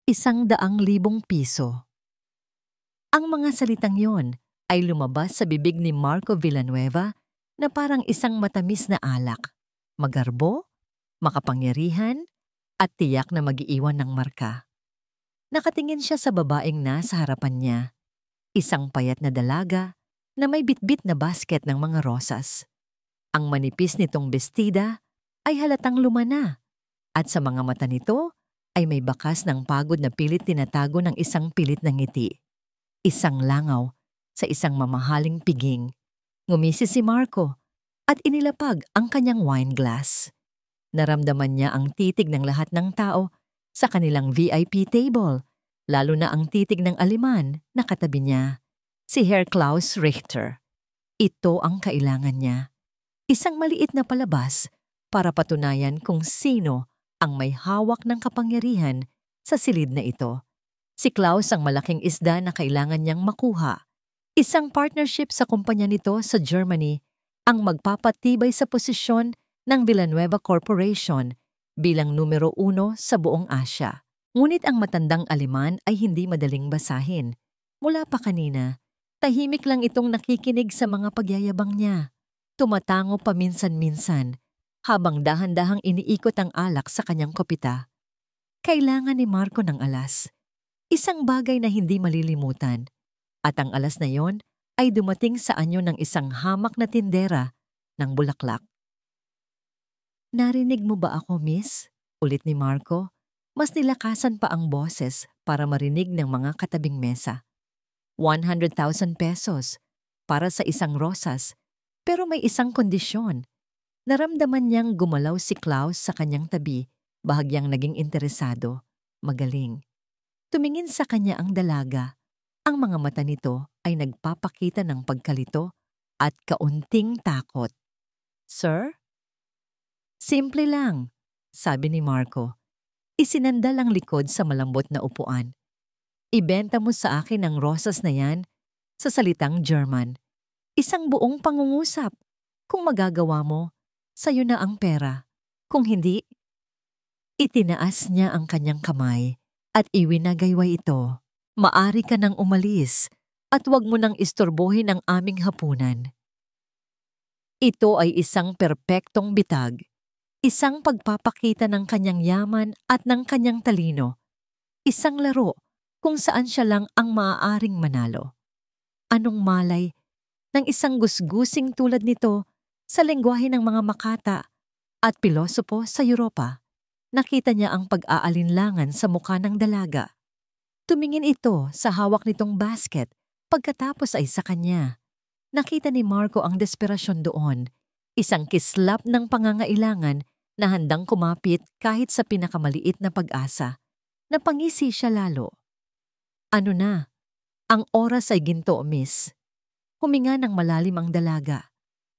100,000 piso. Ang mga salitang yon ay lumabas sa bibig ni Marco Villanueva na parang isang matamis na alak, magarbo, makapangyarihan, at tiyak na mag-iiwan ng marka. Nakatingin siya sa babaeng nasa harapan niya, isang payat na dalaga na may bitbit na basket ng mga rosas. Ang manipis nitong bestida ay halatang lumana at sa mga mata nito ay may bakas ng pagod na pilit tinatago ng isang pilit na ngiti. Isang langaw sa isang mamahaling piging. Ngumisi si Marco at inilapag ang kanyang wine glass. Naramdaman niya ang titig ng lahat ng tao sa kanilang VIP table, lalo na ang titig ng Aleman na katabi niya, si Herr Klaus Richter. Ito ang kailangan niya. Isang maliit na palabas para patunayan kung sino ang may hawak ng kapangyarihan sa silid na ito. Si Klaus ang malaking isda na kailangan niyang makuha. Isang partnership sa kumpanya nito sa Germany ang magpapatibay sa posisyon ng Villanueva Corporation bilang numero 1 sa buong Asya. Ngunit ang matandang Aleman ay hindi madaling basahin. Mula pa kanina, tahimik lang itong nakikinig sa mga pagyayabang niya. Tumatango paminsan-minsan habang dahan-dahang iniikot ang alak sa kanyang kopita. Kailangan ni Marco ng alas. Isang bagay na hindi malilimutan. At ang alas na yon ay dumating sa anyo ng isang hamak na tindera ng bulaklak. "Narinig mo ba ako, miss?" Ulit ni Marco. Mas nilakasan pa ang boses para marinig ng mga katabing mesa. 100,000 pesos para sa isang rosas, pero may isang kondisyon. Naramdaman niyang gumalaw si Klaus sa kanyang tabi, bahagyang naging interesado, magaling. Tumingin sa kanya ang dalaga. Ang mga mata nito ay nagpapakita ng pagkalito at kaunting takot. "Sir?" "Simple lang," sabi ni Marco. Isinandal ang likod sa malambot na upuan. "Ibenta mo sa akin ang rosas na yan sa salitang German. Isang buong pangungusap. Kung magagawa mo, sayo na ang pera. Kung hindi..." Itinaas niya ang kanyang kamay at iwinagayway ito. "Maari ka nang umalis at huwag mo nang istorbohin ang aming hapunan." Ito ay isang perpektong bitag. Isang pagpapakita ng kanyang yaman at ng kanyang talino. Isang laro kung saan siya lang ang maaaring manalo. Anong malay ng isang gusgusing tulad nito sa lengguwahe ng mga makata at pilosopo sa Europa? Nakita niya ang pag-aalinlangan sa mukha ng dalaga. Tumingin ito sa hawak nitong basket pagkatapos ay sa kanya. Nakita ni Marco ang desperasyon doon, isang kislap ng pangangailangan na handang kumapit kahit sa pinakamaliit na pag-asa. Napangisi siya lalo. "Ano na? Ang oras ay ginto, miss." Huminga ng malalim ang dalaga.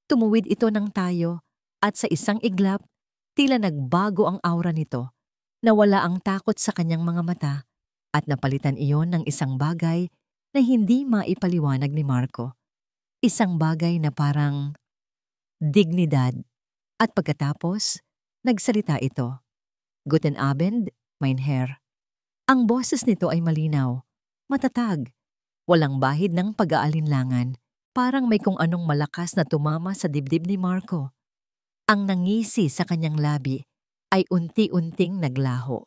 Tumuwid ito ng tayo at sa isang iglap, tila nagbago ang aura nito. Nawala ang takot sa kanyang mga mata at napalitan iyon ng isang bagay na hindi maipaliwanag ni Marco. Isang bagay na parang dignidad. At pagkatapos, nagsalita ito. "Guten Abend, mein Herr." Ang boses nito ay malinaw, matatag, walang bahid ng pag-aalinlangan. Parang may kung anong malakas na tumama sa dibdib ni Marco. Ang nangisi sa kanyang labi ay unti-unting naglaho.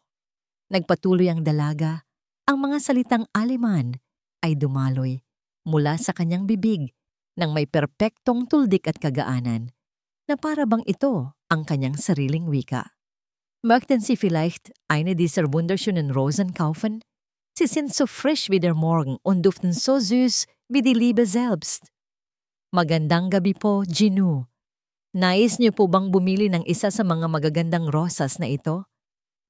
Nagpatuloy ang dalaga, ang mga salitang Aleman ay dumaloy mula sa kanyang bibig nang may perpektong tuldik at kagaanan, na para bang ito ang kanyang sariling wika. "Möchten Sie vielleicht eine dieser wunderschönen Rosen kaufen? Sie sind so frisch wie der Morgen und duften so süß wie die Liebe selbst." "Magandang gabi po, Ginu. Nais niyo po bang bumili ng isa sa mga magagandang rosas na ito?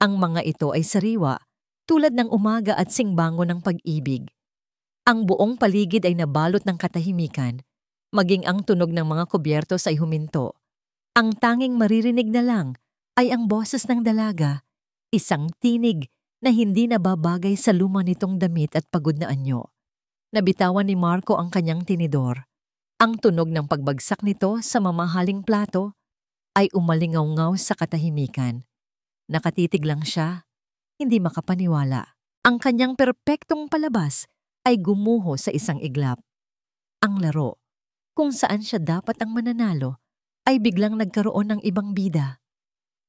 Ang mga ito ay sariwa, tulad ng umaga at singbango ng pag-ibig." Ang buong paligid ay nabalot ng katahimikan, maging ang tunog ng mga kubyertos ay huminto. Ang tanging maririnig na lang ay ang boses ng dalaga, isang tinig na hindi nababagay sa luma nitong damit at pagod na anyo. Nabitawan ni Marco ang kanyang tinidor. Ang tunog ng pagbagsak nito sa mamahaling plato ay umalingaw-ngaw sa katahimikan. Nakatitig lang siya, hindi makapaniwala. Ang kanyang perpektong palabas ay gumuho sa isang iglap. Ang laro, kung saan siya dapat ang mananalo, ay biglang nagkaroon ng ibang bida.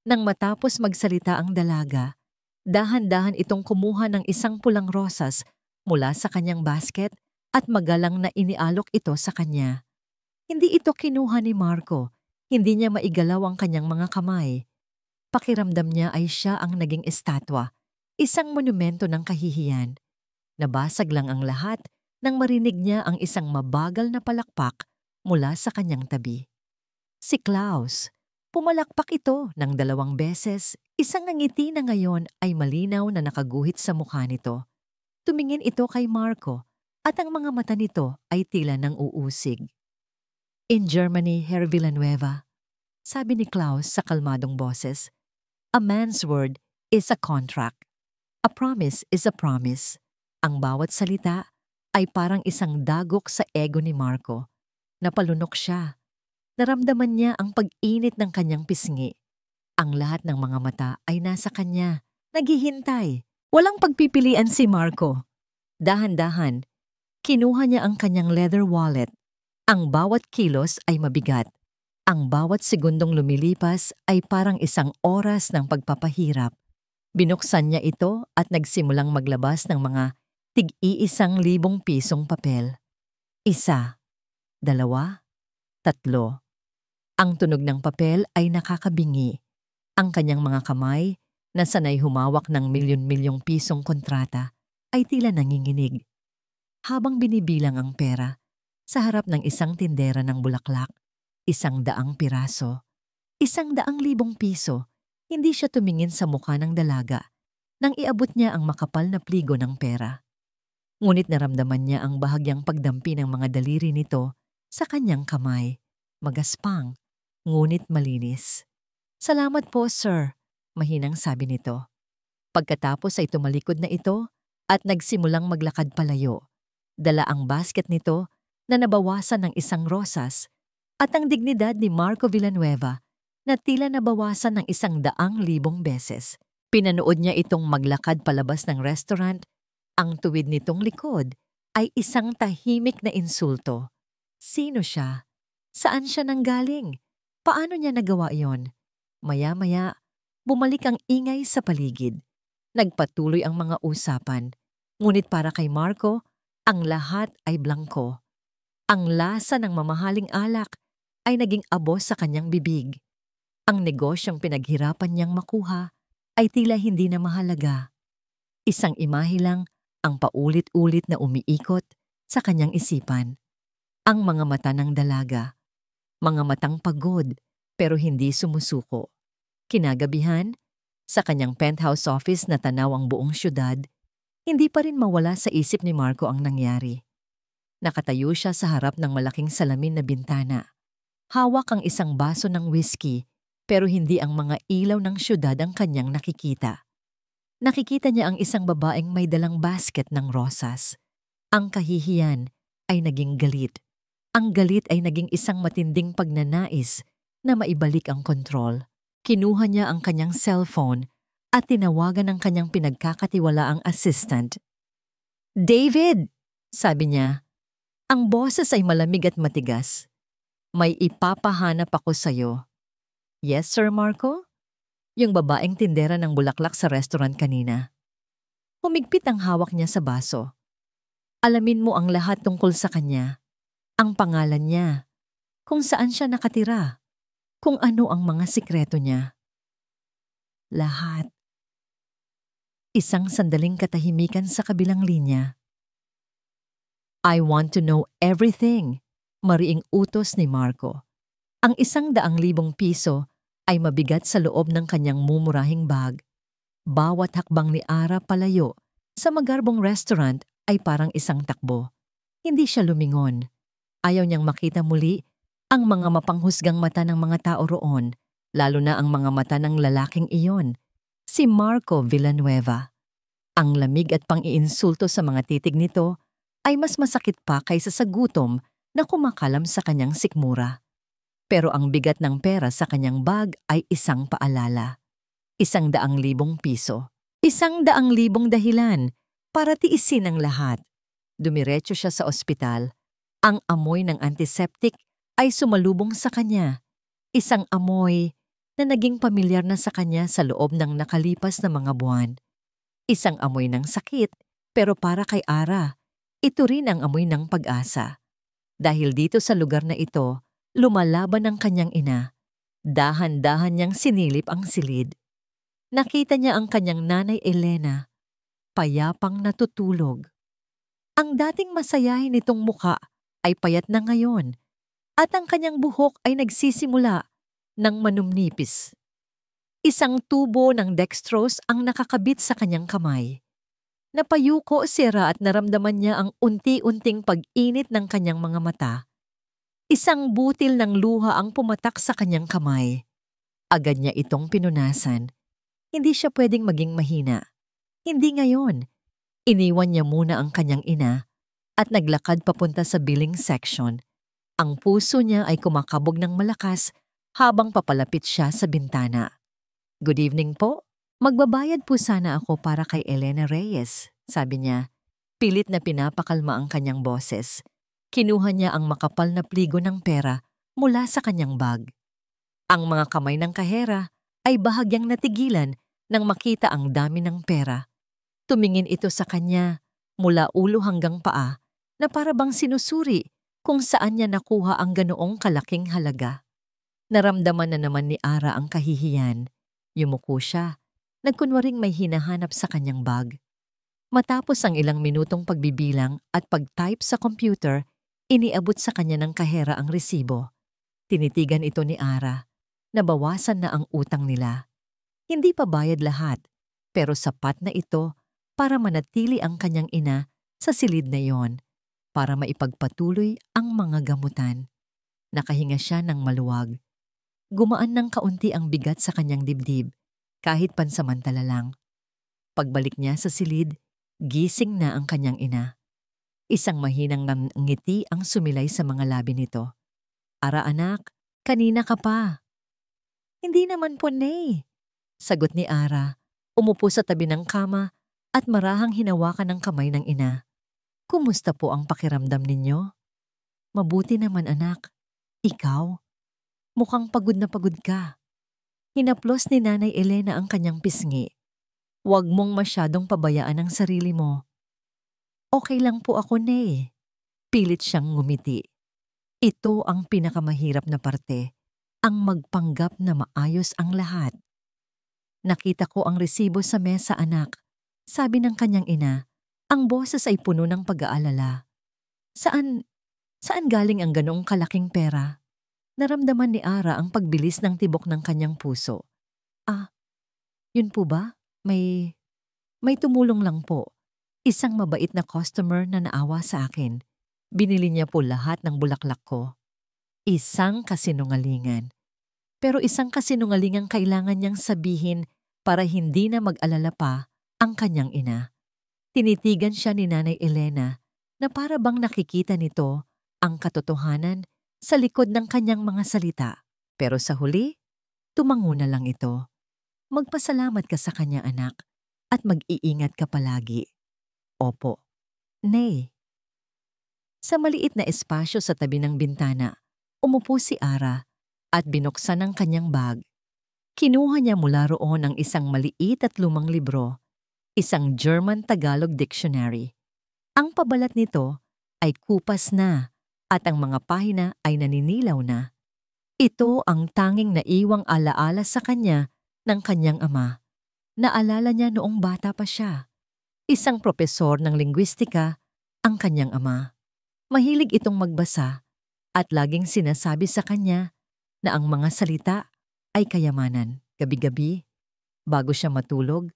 Nang matapos magsalita ang dalaga, dahan-dahan itong kumuha ng isang pulang rosas mula sa kanyang basket at magalang na inialok ito sa kanya. Hindi ito kinuha ni Marco, hindi niya maigalaw ang kanyang mga kamay. Pakiramdam niya ay siya ang naging estatwa, isang monumento ng kahihiyan. Nabasag lang ang lahat nang marinig niya ang isang mabagal na palakpak mula sa kanyang tabi. Si Klaus. Pumalakpak ito ng 2 beses, isang ngiti na ngayon ay malinaw na nakaguhit sa mukha nito. Tumingin ito kay Marco at ang mga mata nito ay tila nang uusig. In Germany, Herr Villanueva, sabi ni Klaus sa kalmadong boses, a man's word is a contract. A promise is a promise. Ang bawat salita ay parang isang dagok sa ego ni Marco. Napalunok siya. Naramdaman niya ang pag-init ng kanyang pisngi. Ang lahat ng mga mata ay nasa kanya, naghihintay. Walang pagpipilian si Marco. Dahan-dahan, kinuha niya ang kanyang leather wallet. Ang bawat kilos ay mabigat. Ang bawat segundong lumilipas ay parang isang oras ng pagpapahirap. Binuksan niya ito at nagsimulang maglabas ng mga tig-1,000 pisong papel. 1, 2, 3. Ang tunog ng papel ay nakakabingi. Ang kanyang mga kamay, na sanay humawak ng milyon-milyong pisong kontrata, ay tila nanginginig. Habang binibilang ang pera, sa harap ng isang tindera ng bulaklak, 100 piraso, 100,000 piso, hindi siya tumingin sa mukha ng dalaga nang iabot niya ang makapal na pligo ng pera. Ngunit naramdaman niya ang bahagyang pagdampi ng mga daliri nito sa kanyang kamay, magaspang, ngunit malinis. Salamat po, sir, mahinang sabi nito. Pagkatapos ay tumalikod na ito at nagsimulang maglakad palayo. Dala ang basket nito na nabawasan ng 1 rosas at ang dignidad ni Marco Villanueva na tila nabawasan ng 100,000 beses. Pinanood niya itong maglakad palabas ng restaurant. Ang tuwid nitong likod ay isang tahimik na insulto. Sino siya? Saan siya nanggaling? Paano niya nagawa iyon? Maya-maya, bumalik ang ingay sa paligid. Nagpatuloy ang mga usapan. Ngunit para kay Marco, ang lahat ay blangko. Ang lasa ng mamahaling alak ay naging abo sa kanyang bibig. Ang negosyong pinaghirapan niyang makuha ay tila hindi na mahalaga. Isang imahe lang ang paulit-ulit na umiikot sa kanyang isipan. Ang mga mata ng dalaga. Mga matang pagod pero hindi sumusuko. Kinagabihan, sa kanyang penthouse office na tanaw ang buong syudad, hindi pa rin mawala sa isip ni Marco ang nangyari. Nakatayo siya sa harap ng malaking salamin na bintana. Hawak ang isang baso ng whiskey pero hindi ang mga ilaw ng syudad ang kanyang nakikita. Nakikita niya ang isang babaeng may dalang basket ng rosas. Ang kahihiyan ay naging galit. Ang galit ay naging isang matinding pagnanais na maibalik ang kontrol. Kinuha niya ang kanyang cellphone at tinawagan ang kanyang pinagkakatiwalaang assistant. David! Sabi niya. Ang boses ay malamig at matigas. May ipapahanap ako sa'yo. Yes, Sir Marco? Yung babaeng tindera ng bulaklak sa restaurant kanina. Humigpit ang hawak niya sa baso. Alamin mo ang lahat tungkol sa kanya. Ang pangalan niya. Kung saan siya nakatira. Kung ano ang mga sikreto niya. Lahat. Isang sandaling katahimikan sa kabilang linya. I want to know everything, mariing utos ni Marco. Ang 100,000 piso ay mabigat sa loob ng kanyang mumurahing bag. Bawat hakbang ni Ara palayo sa magarbong restaurant ay parang isang takbo. Hindi siya lumingon. Ayaw niyang makita muli ang mga mapanghusgang mata ng mga tao roon, lalo na ang mga mata ng lalaking iyon, si Marco Villanueva. Ang lamig at pang-iinsulto sa mga titig nito ay mas masakit pa kaysa sa gutom na kumakalam sa kanyang sikmura. Pero ang bigat ng pera sa kanyang bag ay isang paalala. 100,000 piso. 100,000 dahilan para tiisin ang lahat. Dumiretso siya sa ospital. Ang amoy ng antiseptic ay sumalubong sa kanya. Isang amoy na naging pamilyar na sa kanya sa loob ng nakalipas na mga buwan. Isang amoy ng sakit, pero para kay Ara, ito rin ang amoy ng pag-asa. Dahil dito sa lugar na ito, lumalaban ang kanyang ina. Dahan-dahan niyang sinilip ang silid. Nakita niya ang kanyang nanay Elena, payapang natutulog. Ang dating masayahin nitong muka ay payat na ngayon at ang kanyang buhok ay nagsisimula ng manumnipis. Isang tubo ng dextrose ang nakakabit sa kanyang kamay. Napayuko si Ra at naramdaman niya ang unti-unting pag-init ng kanyang mga mata. Isang butil ng luha ang pumatak sa kanyang kamay. Agad niya itong pinunasan. Hindi siya pwedeng maging mahina. Hindi ngayon. Iniwan niya muna ang kanyang ina at naglakad papunta sa billing section. Ang puso niya ay kumakabog ng malakas habang papalapit siya sa bintana. "Good evening po. Magbabayad po sana ako para kay Elena Reyes," sabi niya. Pilit na pinapakalma ang kanyang boses. Kinuha niya ang makapal na pligo ng pera mula sa kanyang bag. Ang mga kamay ng kahera ay bahagyang natigilan nang makita ang dami ng pera. Tumingin ito sa kanya mula ulo hanggang paa na para bang sinusuri kung saan niya nakuha ang ganoong kalaking halaga. Naramdaman na naman ni Ara ang kahihiyan. Yumuko siya, nagkunwaring may hinahanap sa kanyang bag. Matapos ang ilang minutong pagbibilang at pag-type sa computer, iniabot sa kanya ng kahera ang resibo. Tinitigan ito ni Ara. Nabawasan na ang utang nila. Hindi pa bayad lahat, pero sapat na ito para manatili ang kanyang ina sa silid na iyon, para maipagpatuloy ang mga gamutan. Nakahinga siya ng maluwag. Gumaan ng kaunti ang bigat sa kanyang dibdib, kahit pansamantala lang. Pagbalik niya sa silid, gising na ang kanyang ina. Isang mahinang ngiti ang sumilay sa mga labi nito. "Ara anak, kanina ka pa." "Hindi naman po, Nay," sagot ni Ara. Umupo sa tabi ng kama at marahang hinawakan ng kamay ng ina. "Kumusta po ang pakiramdam ninyo?" "Mabuti naman anak. Ikaw? Mukhang pagod na pagod ka." Hinaplos ni Nanay Elena ang kanyang pisngi. "Huwag mong masyadong pabayaan ang sarili mo." "Okay lang po ako, Nay." Pilit siyang ngumiti. Ito ang pinakamahirap na parte, ang magpanggap na maayos ang lahat. "Nakita ko ang resibo sa mesa, anak," sabi ng kanyang ina. Ang boses ay puno ng pag-aalala. Saan galing ang ganoong kalaking pera?" Naramdaman ni Ara ang pagbilis ng tibok ng kanyang puso. Yun po ba? May tumulong lang po. Isang mabait na customer na naawa sa akin. Binili niya po lahat ng bulaklak ko." Isang kasinungalingan. Pero isang kasinungalingang kailangan niyang sabihin para hindi na mag-alala pa ang kanyang ina. Tinitigan siya ni Nanay Elena na para bang nakikita nito ang katotohanan sa likod ng kanyang mga salita. Pero sa huli, tumango na lang ito. "Magpasalamat ka sa kanya, anak, at mag-iingat ka palagi." "Opo, Nay." Sa maliit na espasyo sa tabi ng bintana, umupo si Ara at binuksan ang kanyang bag. Kinuha niya mula roon ang isang maliit at lumang libro, isang German-Tagalog dictionary. Ang pabalat nito ay kupas na at ang mga pahina ay naninilaw na. Ito ang tanging naiwang alaala sa kanya ng kanyang ama. Naalala niya noong bata pa siya. Isang propesor ng linguistika ang kanyang ama. Mahilig itong magbasa at laging sinasabi sa kanya na ang mga salita ay kayamanan. Gabi-gabi, bago siya matulog,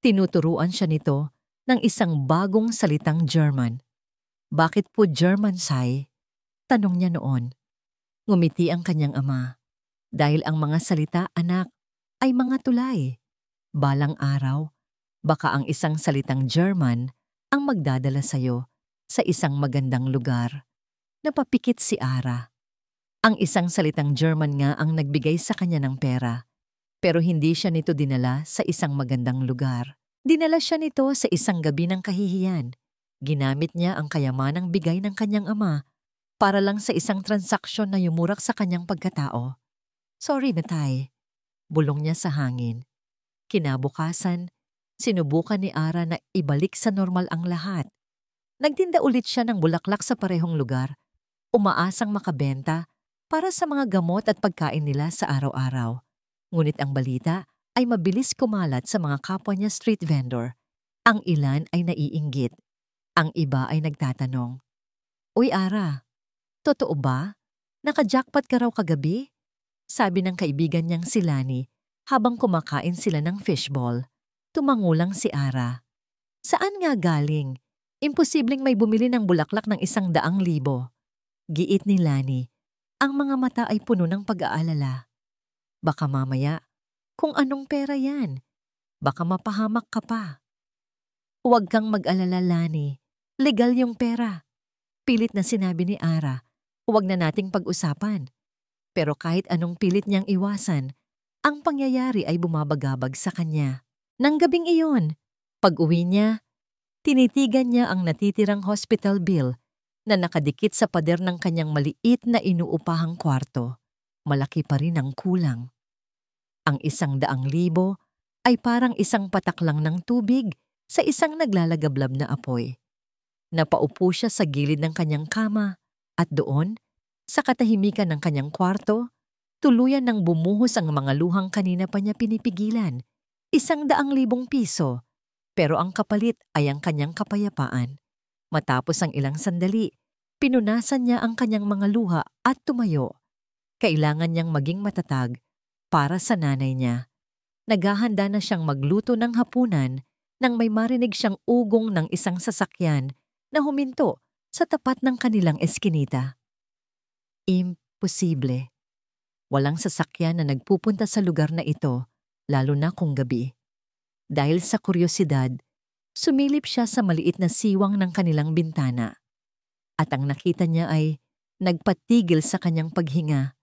tinuturuan siya nito ng isang bagong salitang German. "Bakit po German, Sai?" tanong niya noon. Ngumiti ang kanyang ama. "Dahil ang mga salita, anak, ay mga tulay. Balang araw, baka ang isang salitang German ang magdadala sa'yo sa isang magandang lugar." Napapikit si Ara. Ang isang salitang German nga ang nagbigay sa kanya ng pera, pero hindi siya nito dinala sa isang magandang lugar. Dinala siya nito sa isang gabi ng kahihiyan. Ginamit niya ang kayamanang bigay ng kanyang ama para lang sa isang transaksyon na yumurak sa kanyang pagkatao. Sorry na tay, bulong niya sa hangin. Kinabukasan, sinubukan ni Ara na ibalik sa normal ang lahat. Nagtinda ulit siya ng bulaklak sa parehong lugar, umaasang makabenta para sa mga gamot at pagkain nila sa araw-araw. Ngunit ang balita ay mabilis kumalat sa mga kapwa niya street vendor. Ang ilan ay naiinggit. Ang iba ay nagtatanong, "Uy Ara, totoo ba? Naka-jackpot ka raw kagabi?" Sabi ng kaibigan niyang si Lani habang kumakain sila ng fishball. Tumangulang si Ara. Saan nga galing? Imposibleng may bumili ng bulaklak ng 100,000. Giit ni Lani. Ang mga mata ay puno ng pag-aalala. Baka mamaya, kung anong pera yan. Baka mapahamak ka pa. Huwag kang mag-alala, Lani. Legal yung pera. Pilit na sinabi ni Ara. Huwag na nating pag-usapan. Pero kahit anong pilit niyang iwasan, ang pangyayari ay bumabagabag sa kanya. Nang gabing iyon, pag-uwi niya, tinitigan niya ang natitirang hospital bill na nakadikit sa pader ng kanyang maliit na inuupahang kwarto. Malaki pa rin ang kulang. Ang 100,000 ay parang isang patak lang ng tubig sa isang naglalagablab na apoy. Napaupo siya sa gilid ng kanyang kama at doon, sa katahimikan ng kanyang kwarto, tuluyan ng bumuhos ang mga luhang kanina pa niya pinipigilan. 100,000 piso, pero ang kapalit ay ang kanyang kapayapaan. Matapos ang ilang sandali, pinunasan niya ang kanyang mga luha at tumayo. Kailangan niyang maging matatag para sa nanay niya. Naghahanda na siyang magluto ng hapunan nang may marinig siyang ugong ng isang sasakyan na huminto sa tapat ng kanilang eskinita. Imposible. Walang sasakyan na nagpupunta sa lugar na ito, lalo na kung gabi. Dahil sa kuryosidad, sumilip siya sa maliit na siwang ng kanilang bintana. At ang nakita niya ay nagpatigil sa kanyang paghinga.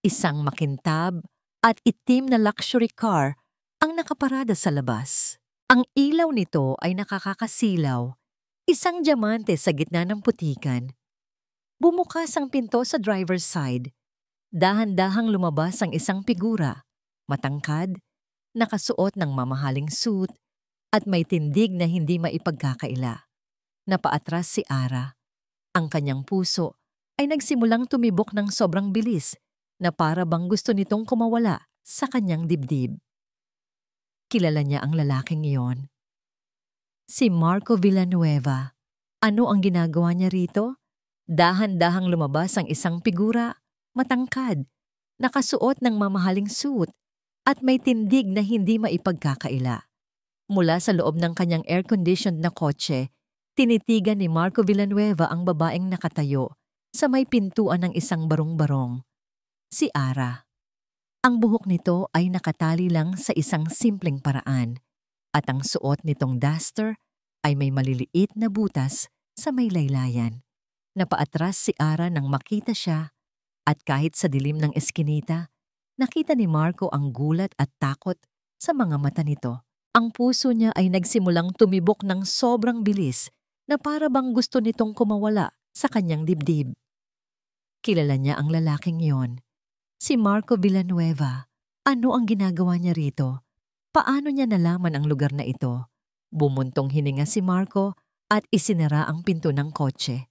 Isang makintab at itim na luxury car ang nakaparada sa labas. Ang ilaw nito ay nakakakasilaw, isang diamante sa gitna ng putikan. Bumukas ang pinto sa driver's side. Dahan-dahang lumabas ang isang figura, matangkad, nakasuot ng mamahaling suit at may tindig na hindi maipagkakaila. Napaatras si Ara. Ang kanyang puso ay nagsimulang tumibok ng sobrang bilis na para bang gusto nitong kumawala sa kanyang dibdib. Kilala niya ang lalaking iyon. Si Marco Villanueva. Ano ang ginagawa niya rito? Dahan-dahang lumabas ang isang figura, matangkad, nakasuot ng mamahaling suit at may tindig na hindi maipagkakaila. Mula sa loob ng kanyang air-conditioned na kotse, tinitigan ni Marco Villanueva ang babaeng nakatayo sa may pintuan ng isang barong-barong. Si Ara. Ang buhok nito ay nakatali lang sa isang simpleng paraan at ang suot nitong duster ay may maliliit na butas sa may laylayan. Napaatras si Ara nang makita siya at kahit sa dilim ng eskinita, nakita ni Marco ang gulat at takot sa mga mata nito. Ang puso niya ay nagsimulang tumibok ng sobrang bilis na para bang gusto nitong kumawala sa kanyang dibdib. Kilala niya ang lalaking yon. Si Marco Villanueva. Ano ang ginagawa niya rito? Paano niya nalaman ang lugar na ito? Bumuntong hininga si Marco at isinara ang pinto ng kotse.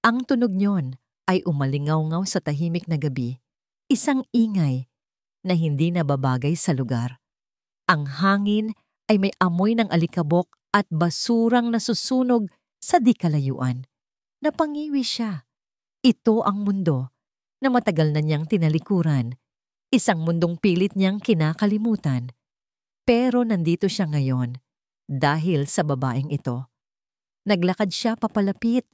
Ang tunog niyon ay umalingaw-ngaw sa tahimik na gabi. Isang ingay na hindi nababagay sa lugar. Ang hangin ay may amoy ng alikabok at basurang nasusunog sa di kalayuan. Napangiwi siya. Ito ang mundo na matagal na niyang tinalikuran. Isang mundong pilit niyang kinakalimutan. Pero nandito siya ngayon dahil sa babaeng ito. Naglakad siya papalapit.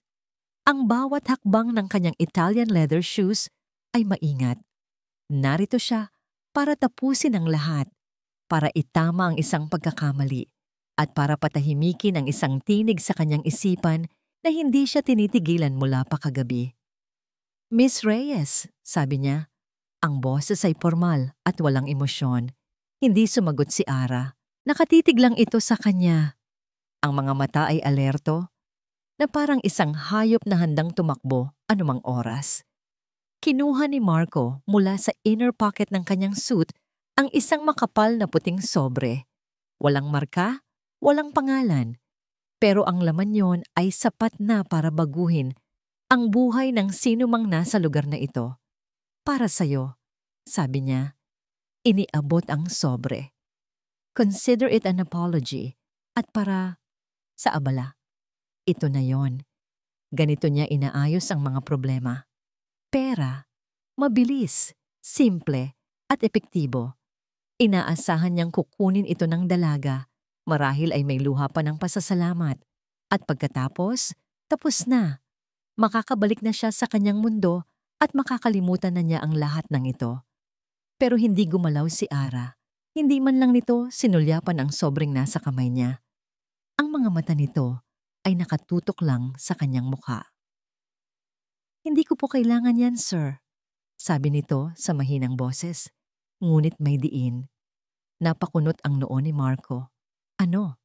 Ang bawat hakbang ng kanyang Italian leather shoes ay maingat. Narito siya para tapusin ang lahat, para itama ang isang pagkakamali, at para patahimikin ang isang tinig sa kanyang isipan na hindi siya tinitigilan mula pa kagabi. "Miss Reyes," sabi niya. Ang boses ay formal at walang emosyon. Hindi sumagot si Ara. Nakatitig lang ito sa kanya. Ang mga mata ay alerto, na parang isang hayop na handang tumakbo anumang oras. Kinuha ni Marco mula sa inner pocket ng kanyang suit ang isang makapal na puting sobre. Walang marka, walang pangalan, pero ang laman yon ay sapat na para baguhin ang buhay ng sino mang nasa lugar na ito. Para sa'yo, sabi niya, iniabot ang sobre. Consider it an apology at para sa abala. Ito na yon. Ganito niya inaayos ang mga problema. Pera, mabilis, simple, at epektibo. Inaasahan niyang kukunin ito ng dalaga, marahil ay may luha pa ng pasasalamat. At pagkatapos, tapos na. Makakabalik na siya sa kanyang mundo at makakalimutan na niya ang lahat ng ito. Pero hindi gumalaw si Ara. Hindi man lang nito sinulyapan ang sobrang nasa kamay niya. Ang mga mata nito ay nakatutok lang sa kanyang mukha. Hindi ko po kailangan yan, sir, sabi nito sa mahinang boses. Ngunit may diin. Napakunot ang noo ni Marco. Ano?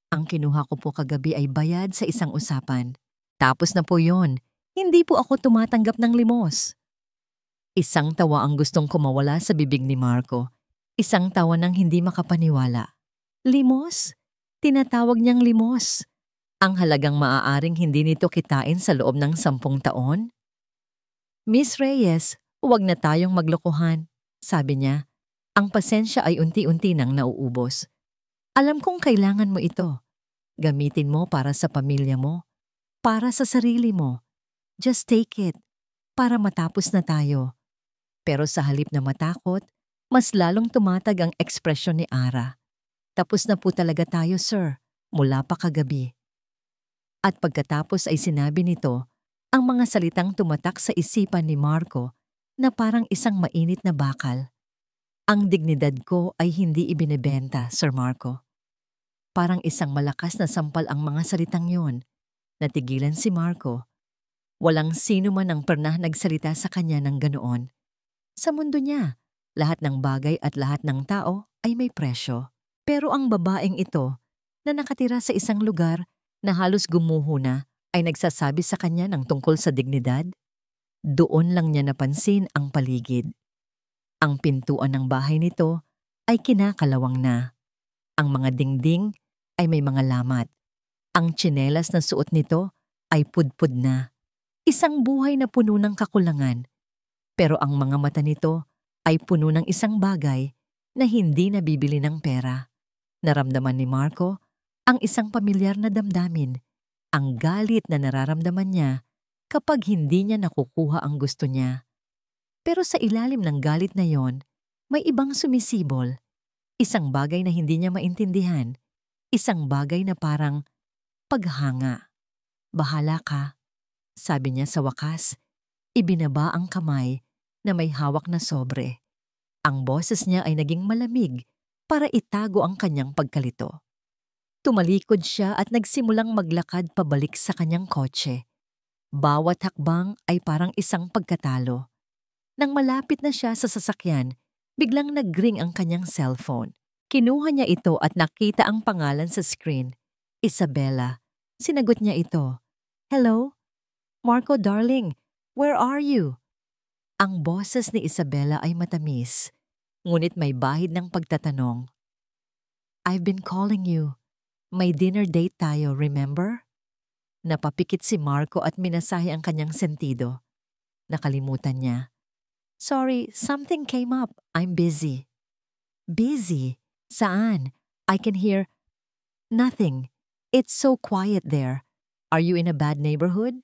Ang kinuha ko po kagabi ay bayad sa isang usapan. Tapos na po yon. Hindi po ako tumatanggap ng limos. Isang tawa ang gustong kumawala sa bibig ni Marco. Isang tawa ng hindi makapaniwala. Limos? Tinatawag niyang limos. Ang halagang maaaring hindi nito kitain sa loob ng 10 taon? Miss Reyes, huwag na tayong maglokohan, sabi niya. Ang pasensya ay unti-unti nang nauubos. Alam kong kailangan mo ito. Gamitin mo para sa pamilya mo, para sa sarili mo. Just take it, para matapos na tayo. Pero sa halip na matakot, mas lalong tumatag ang ekspresyon ni Ara. Tapos na po talaga tayo, sir, mula pa kagabi. At pagkatapos ay sinabi nito ang mga salitang tumatak sa isipan ni Marco na parang isang mainit na bakal. Ang dignidad ko ay hindi ibinebenta, Sir Marco. Parang isang malakas na sampal ang mga salitang yon. Natigilan si Marco. Walang sino man ang pernah nagsalita sa kanya ng ganoon. Sa mundo niya, lahat ng bagay at lahat ng tao ay may presyo. Pero ang babaeng ito na nakatira sa isang lugar na halos gumuho na ay nagsasabi sa kanya ng tungkol sa dignidad? Doon lang niya napansin ang paligid. Ang pintuan ng bahay nito ay kinakalawang na. Ang mga dingding ay may mga lamat. Ang tsinelas na suot nito ay pudpud na. Isang buhay na puno ng kakulangan. Pero ang mga mata nito ay puno ng isang bagay na hindi nabibili ng pera. Naramdaman ni Marco ang isang pamilyar na damdamin, ang galit na nararamdaman niya kapag hindi niya nakukuha ang gusto niya. Pero sa ilalim ng galit na yon, may ibang sumisibol. Isang bagay na hindi niya maintindihan. Isang bagay na parang paghanga. Bahala ka, sabi niya sa wakas. Ibinaba ang kamay na may hawak na sobre. Ang boses niya ay naging malamig para itago ang kanyang pagkalito. Tumalikod siya at nagsimulang maglakad pabalik sa kanyang kotse. Bawat hakbang ay parang isang pagkatalo. Nang malapit na siya sa sasakyan, biglang nag-ring ang kanyang cellphone. Kinuha niya ito at nakita ang pangalan sa screen. Isabella. Sinagot niya ito. Hello? Marco darling, where are you? Ang boses ni Isabella ay matamis, ngunit may bahid ng pagtatanong. I've been calling you. May dinner date tayo, remember? Napapikit si Marco at minasahe ang kanyang sentido. Nakalimutan niya. Sorry, something came up. I'm busy. Busy? Saan? I can hear nothing. It's so quiet there. Are you in a bad neighborhood?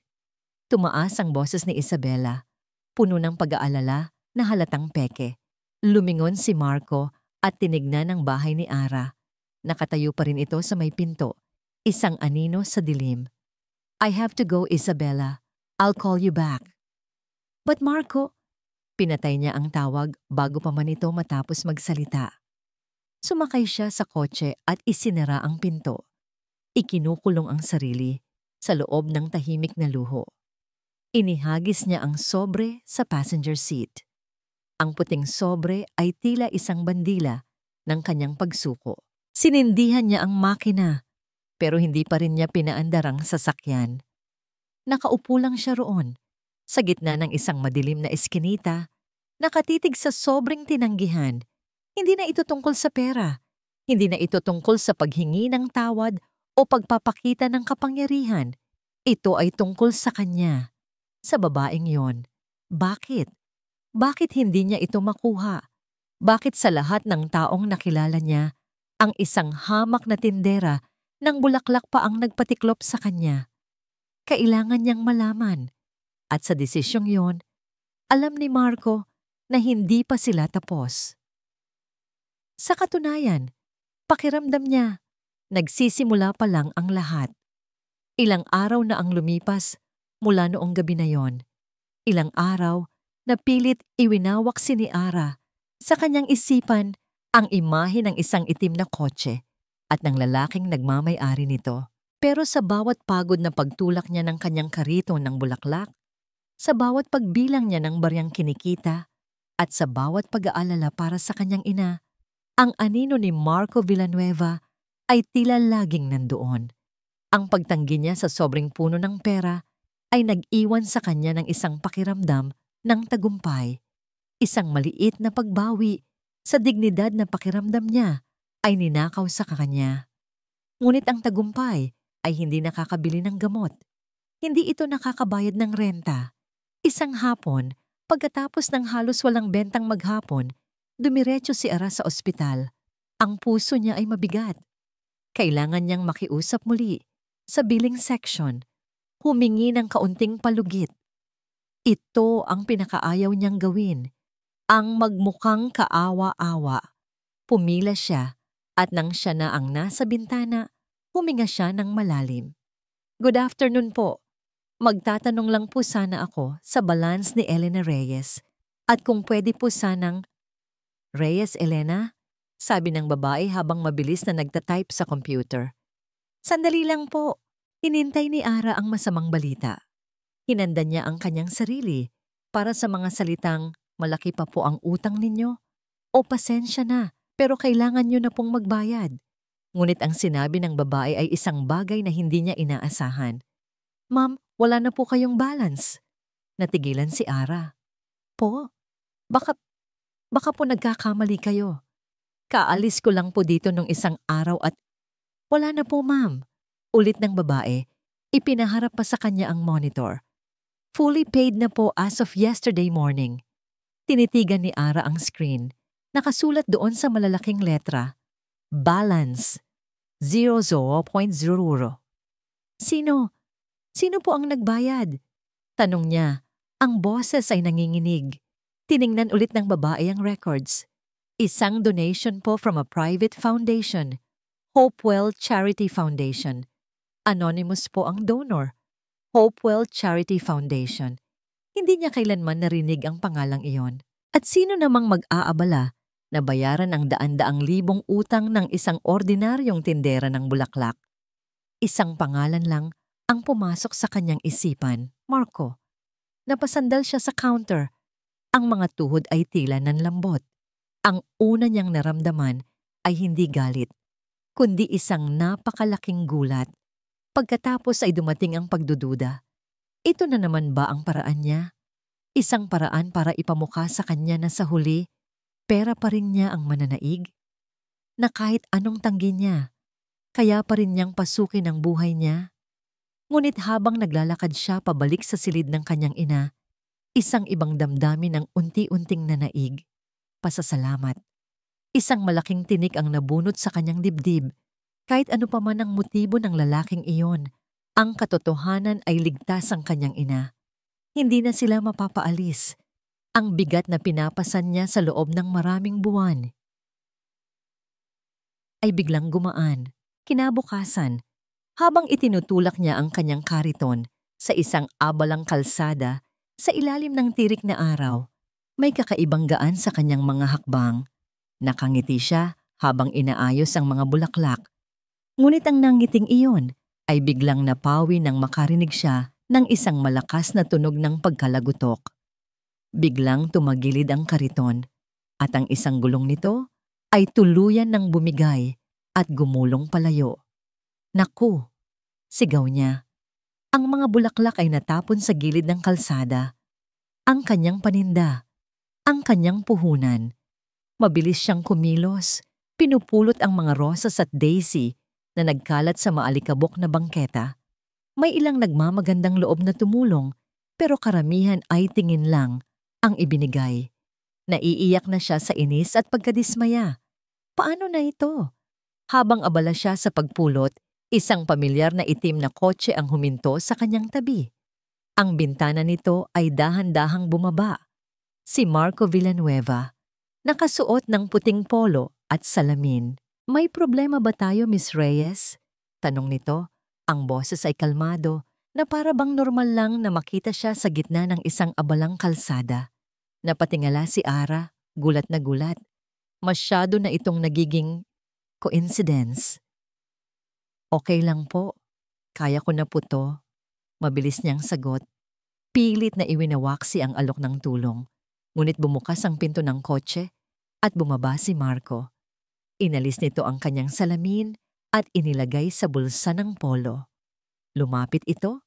Tumaas ang boses ni Isabella, puno ng pag-aalala na halatang peke. Lumingon si Marco at tinignan ang bahay ni Ara. Nakatayo pa rin ito sa may pinto, isang anino sa dilim. I have to go, Isabella. I'll call you back. But Marco, pinatay niya ang tawag bago pa man ito matapos magsalita. Sumakay siya sa kotse at isinara ang pinto. Ikinukulong ang sarili sa loob ng tahimik na luho. Inihagis niya ang sobre sa passenger seat. Ang puting sobre ay tila isang bandila ng kanyang pagsuko. Sinindihan niya ang makina, pero hindi pa rin niya pinaandar ang sasakyan. Nakaupo lang siya roon, sa gitna ng isang madilim na eskinita, nakatitig sa sobrang tinanggihan. Hindi na ito tungkol sa pera. Hindi na ito tungkol sa paghingi ng tawad o pagpapakita ng kapangyarihan. Ito ay tungkol sa kanya, sa babaeng yon. Bakit? Bakit hindi niya ito makuha? Bakit sa lahat ng taong nakilala niya, ang isang hamak na tindera ng bulaklak pa ang nagpatiklop sa kanya? Kailangan niyang malaman. At sa desisyong yon, alam ni Marco na hindi pa sila tapos. Sa katunayan, pakiramdam niya, nagsisimula pa lang ang lahat. Ilang araw na ang lumipas mula noong gabi na yon. Ilang araw na pilit iwinawak si ni Ara sa kanyang isipan ang imahe ng isang itim na kotse at ng lalaking nagmamay-ari nito. Pero sa bawat pagod na pagtulak niya ng kanyang karito ng bulaklak, sa bawat pagbilang niya ng baryang kinikita, at sa bawat pag-aalala para sa kanyang ina, ang anino ni Marco Villanueva ay tila laging nandoon. Ang pagtanggi niya sa sobrang puno ng pera ay nag-iwan sa kanya ng isang pakiramdam ng tagumpay. Isang maliit na pagbawi sa dignidad na pakiramdam niya ay ninakaw sa kanya. Ngunit ang tagumpay ay hindi nakakabili ng gamot. Hindi ito nakakabayad ng renta. Isang hapon, pagkatapos ng halos walang bentang maghapon, dumiretso si Ara sa ospital. Ang puso niya ay mabigat. Kailangan niyang makiusap muli sa billing section, humingi ng kaunting palugit. Ito ang pinakaayaw niyang gawin, ang magmukhang kaawa-awa. Pumila siya at nang siya na ang nasa bintana, huminga siya ng malalim. Good afternoon po. Magtatanong lang po sana ako sa balance ni Elena Reyes at kung pwede po sanang... Reyes Elena? Sabi ng babae habang mabilis na nagtatype sa computer. Sandali lang po. Hinintay ni Ara ang masamang balita. Hinanda niya ang kanyang sarili para sa mga salitang malaki pa po ang utang ninyo o pasensya na pero kailangan niyo na pong magbayad. Ngunit ang sinabi ng babae ay isang bagay na hindi niya inaasahan. Ma'am, wala na po kayong balance. Natigilan si Ara. Po? Baka po nagkakamali kayo. Kaalis ko lang po dito nung isang araw at wala na po ma'am. Ulit ng babae, ipinaharap pa sa kanya ang monitor. Fully paid na po as of yesterday morning. Tinitigan ni Ara ang screen. Nakasulat doon sa malalaking letra. Balance. 00.00. Sino? Sino po ang nagbayad? Tanong niya. Ang boses ay nanginginig. Tiningnan ulit ng babae ang records. Isang donation po from a private foundation. Hopewell Charity Foundation. Anonymous po ang donor. Hopewell Charity Foundation. Hindi niya kailanman narinig ang pangalang iyon. At sino namang mag-aabala na bayaran ang daan-daang libong utang ng isang ordinaryong tindera ng bulaklak? Isang pangalan lang ang pumasok sa kanyang isipan, Marco. Napasandal siya sa counter. Ang mga tuhod ay tila nanlambot. Ang una niyang naramdaman ay hindi galit, kundi isang napakalaking gulat. Pagkatapos ay dumating ang pagdududa. Ito na naman ba ang paraan niya? Isang paraan para ipamukha sa kanya na sa huli, pera pa rin niya ang mananaig? Na kahit anong tanggi niya, kaya pa rin niyang pasukin ang buhay niya? Ngunit habang naglalakad siya pabalik sa silid ng kanyang ina, isang ibang damdamin ang unti-unting nanaig. Pasasalamat. Isang malaking tinik ang nabunot sa kanyang dibdib. Kahit ano pa man ang motibo ng lalaking iyon, ang katotohanan ay ligtas ang kanyang ina. Hindi na sila mapapaalis. Ang bigat na pinapasan niya sa loob ng maraming buwan ay biglang gumaan. Kinabukasan, habang itinutulak niya ang kanyang kariton sa isang abalang kalsada sa ilalim ng tirik na araw, may kakaibang gaan sa kanyang mga hakbang. Nakangiti siya habang inaayos ang mga bulaklak. Ngunit ang nangiting iyon ay biglang napawi nang makarinig siya ng isang malakas na tunog ng pagkalagutok. Biglang tumagilid ang kariton at ang isang gulong nito ay tuluyan ng bumigay at gumulong palayo. Naku! Sigaw niya. Ang mga bulaklak ay natapon sa gilid ng kalsada. Ang kanyang paninda, ang kanyang puhunan. Mabilis siyang kumilos, pinupulot ang mga rosas at daisy na nagkalat sa maalikabok na bangketa. May ilang nagmamagandang loob na tumulong, pero karamihan ay tingin lang ang ibinigay. Naiiyak na siya sa inis at pagkadismaya. Paano na ito? Habang abala siya sa pagpulot, isang pamilyar na itim na kotse ang huminto sa kanyang tabi. Ang bintana nito ay dahan-dahang bumaba. Si Marco Villanueva, nakasuot ng puting polo at salamin. May problema ba tayo, Miss Reyes? Tanong nito. Ang boses ay kalmado na para bang normal lang na makita siya sa gitna ng isang abalang kalsada. Napatingala si Ara, gulat na gulat. Masyado na itong nagiging coincidence. Okay lang po. Kaya ko na po to. Mabilis niyang sagot. Pilit na iwinawaksi ang alok ng tulong. Ngunit bumukas ang pinto ng kotse at bumaba si Marco. Inalis nito ang kanyang salamin at inilagay sa bulsa ng polo. Lumapit ito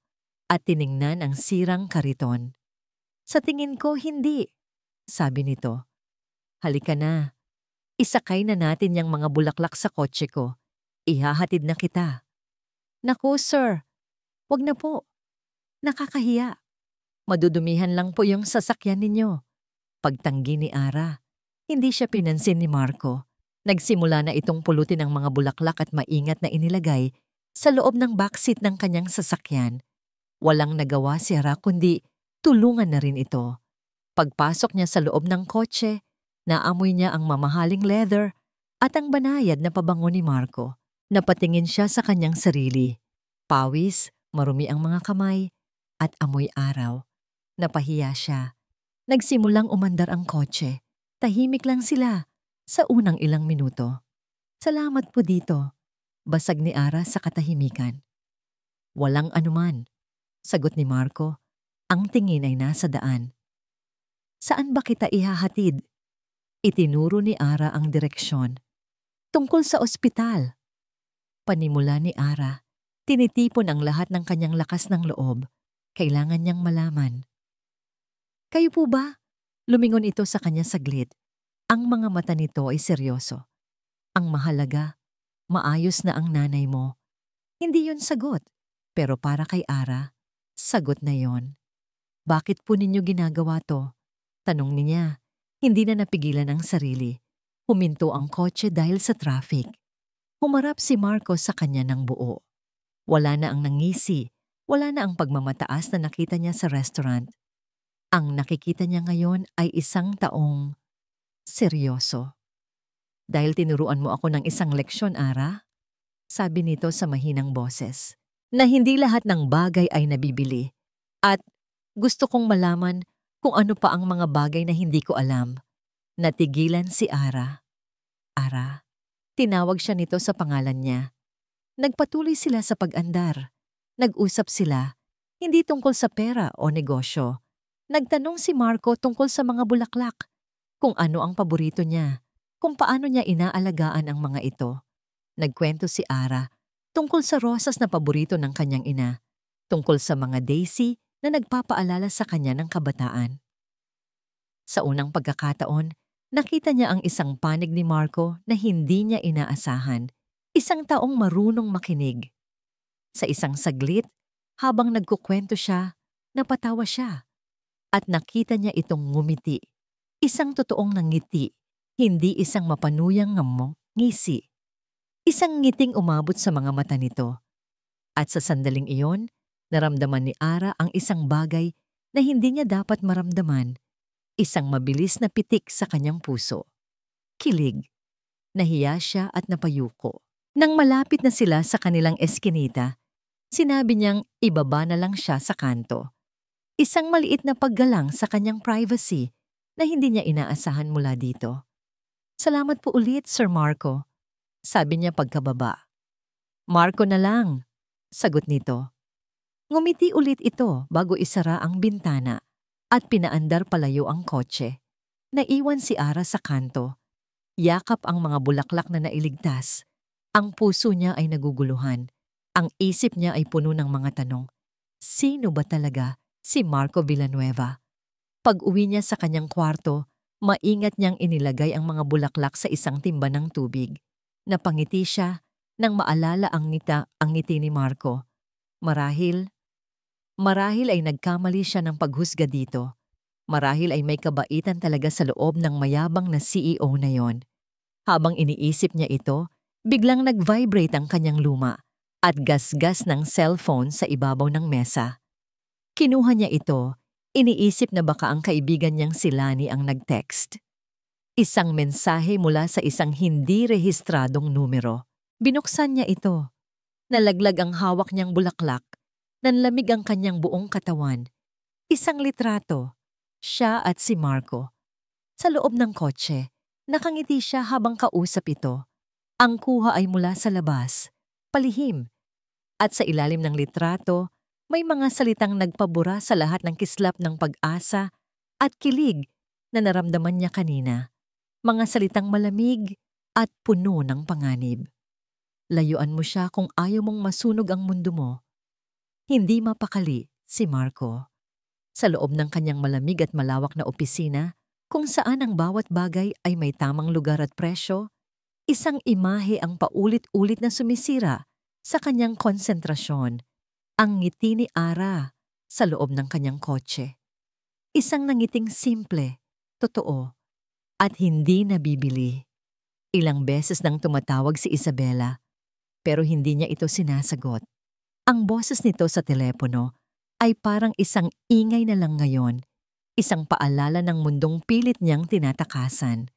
at tiningnan ang sirang kariton. Sa tingin ko, hindi, sabi nito. Halika na. Isakay na natin yung mga bulaklak sa kotse ko. Ihahatid na kita. Naku, sir. Wag na po. Nakakahiya. Madudumihan lang po yung sasakyan ninyo. Pagtanggi ni Ara. Hindi siya pinansin ni Marco. Nagsimula na itong pulutin ang mga bulaklak at maingat na inilagay sa loob ng backseat ng kanyang sasakyan. Walang nagawa si Ara kundi tulungan na rin ito. Pagpasok niya sa loob ng kotse, naamoy niya ang mamahaling leather at ang banayad na pabango ni Marco. Napatingin siya sa kanyang sarili. Pawis, marumi ang mga kamay, at amoy araw. Napahiya siya. Nagsimulang umandar ang kotse. Tahimik lang sila sa unang ilang minuto. Salamat po dito. Basag ni Ara sa katahimikan. Walang anuman, sagot ni Marco. Ang tingin ay nasa daan. Saan ba kita ihahatid? Itinuro ni Ara ang direksyon. Tungkol sa ospital. Panimula ni Ara. Tinitipon ang lahat ng kanyang lakas ng loob. Kailangan niyang malaman. Kayo po ba? Lumingon ito sa kanya saglit. Ang mga mata nito ay seryoso. Ang mahalaga, maayos na ang nanay mo. Hindi yon sagot. Pero para kay Ara, sagot na yon. Bakit po ninyo ginagawa to? Tanong niya. Hindi na napigilan ang sarili. Huminto ang kotse dahil sa traffic. Humarap si Marco sa kanya ng buo. Wala na ang nangisi. Wala na ang pagmamataas na nakita niya sa restaurant. Ang nakikita niya ngayon ay isang taong seryoso. Dahil tinuruan mo ako ng isang leksyon, Ara, sabi nito sa mahinang boses, na hindi lahat ng bagay ay nabibili. At gusto kong malaman kung ano pa ang mga bagay na hindi ko alam. Natigilan si Ara. Ara, tinawag siya nito sa pangalan niya. Nagpatuloy sila sa pag-andar. Nag-usap sila, hindi tungkol sa pera o negosyo. Nagtanong si Marco tungkol sa mga bulaklak, kung ano ang paborito niya, kung paano niya inaalagaan ang mga ito. Nagkwento si Ara tungkol sa rosas na paborito ng kanyang ina, tungkol sa mga daisy na nagpapaalala sa kanya ng kabataan. Sa unang pagkakataon, nakita niya ang isang panig ni Marco na hindi niya inaasahan, isang taong marunong makinig. Sa isang saglit, habang nagkukwento siya, napatawa siya. At nakita niya itong ngumiti. Isang totoong nangiti, hindi isang mapanuyang ngisi. Isang ngiting umabot sa mga mata nito. At sa sandaling iyon, naramdaman ni Ara ang isang bagay na hindi niya dapat maramdaman. Isang mabilis na pitik sa kanyang puso. Kilig. Nahiya siya at napayuko. Nang malapit na sila sa kanilang eskinita, sinabi niyang ibaba na lang siya sa kanto. Isang maliit na paggalang sa kanyang privacy na hindi niya inaasahan mula dito. Salamat po ulit, Sir Marco, sabi niya pagkababa. Marco na lang, sagot nito. Ngumiti ulit ito bago isara ang bintana at pinaandar palayo ang kotse. Naiwan si Ara sa kanto. Yakap ang mga bulaklak na nailigtas. Ang puso niya ay naguguluhan. Ang isip niya ay puno ng mga tanong. Sino ba talaga si Marco Villanueva? Pag-uwi niya sa kanyang kwarto, maingat niyang inilagay ang mga bulaklak sa isang timba ng tubig. Napangiti siya nang maalala ang ngiti ni Marco. Marahil ay nagkamali siya ng paghusga dito. Marahil ay may kabaitan talaga sa loob ng mayabang na CEO na yon. Habang iniisip niya ito, biglang nag-vibrate ang kanyang luma at gasgas ng cellphone sa ibabaw ng mesa. Kinuha niya ito, iniisip na baka ang kaibigan niyang si Lani ang nag-text. Isang mensahe mula sa isang hindi rehistradong numero. Binuksan niya ito. Nalaglag ang hawak niyang bulaklak. Nanlamig ang kanyang buong katawan. Isang litrato. Siya at si Marco. Sa loob ng kotse, nakangiti siya habang kausap ito. Ang kuha ay mula sa labas, palihim. At sa ilalim ng litrato, may mga salitang nagpabura sa lahat ng kislap ng pag-asa at kilig na naramdaman niya kanina. Mga salitang malamig at puno ng panganib. Layuan mo siya kung ayaw mong masunog ang mundo mo. Hindi mapakali si Marco. Sa loob ng kanyang malamig at malawak na opisina, kung saan ang bawat bagay ay may tamang lugar at presyo, isang imahe ang paulit-ulit na sumisira sa kanyang konsentrasyon, ang ngiti ni Ara sa loob ng kanyang kotse. Isang nangiting simple, totoo, at hindi nabibili. Ilang beses nang tumatawag si Isabela, pero hindi niya ito sinasagot. Ang boses nito sa telepono ay parang isang ingay na lang ngayon, isang paalala ng mundong pilit niyang tinatakasan.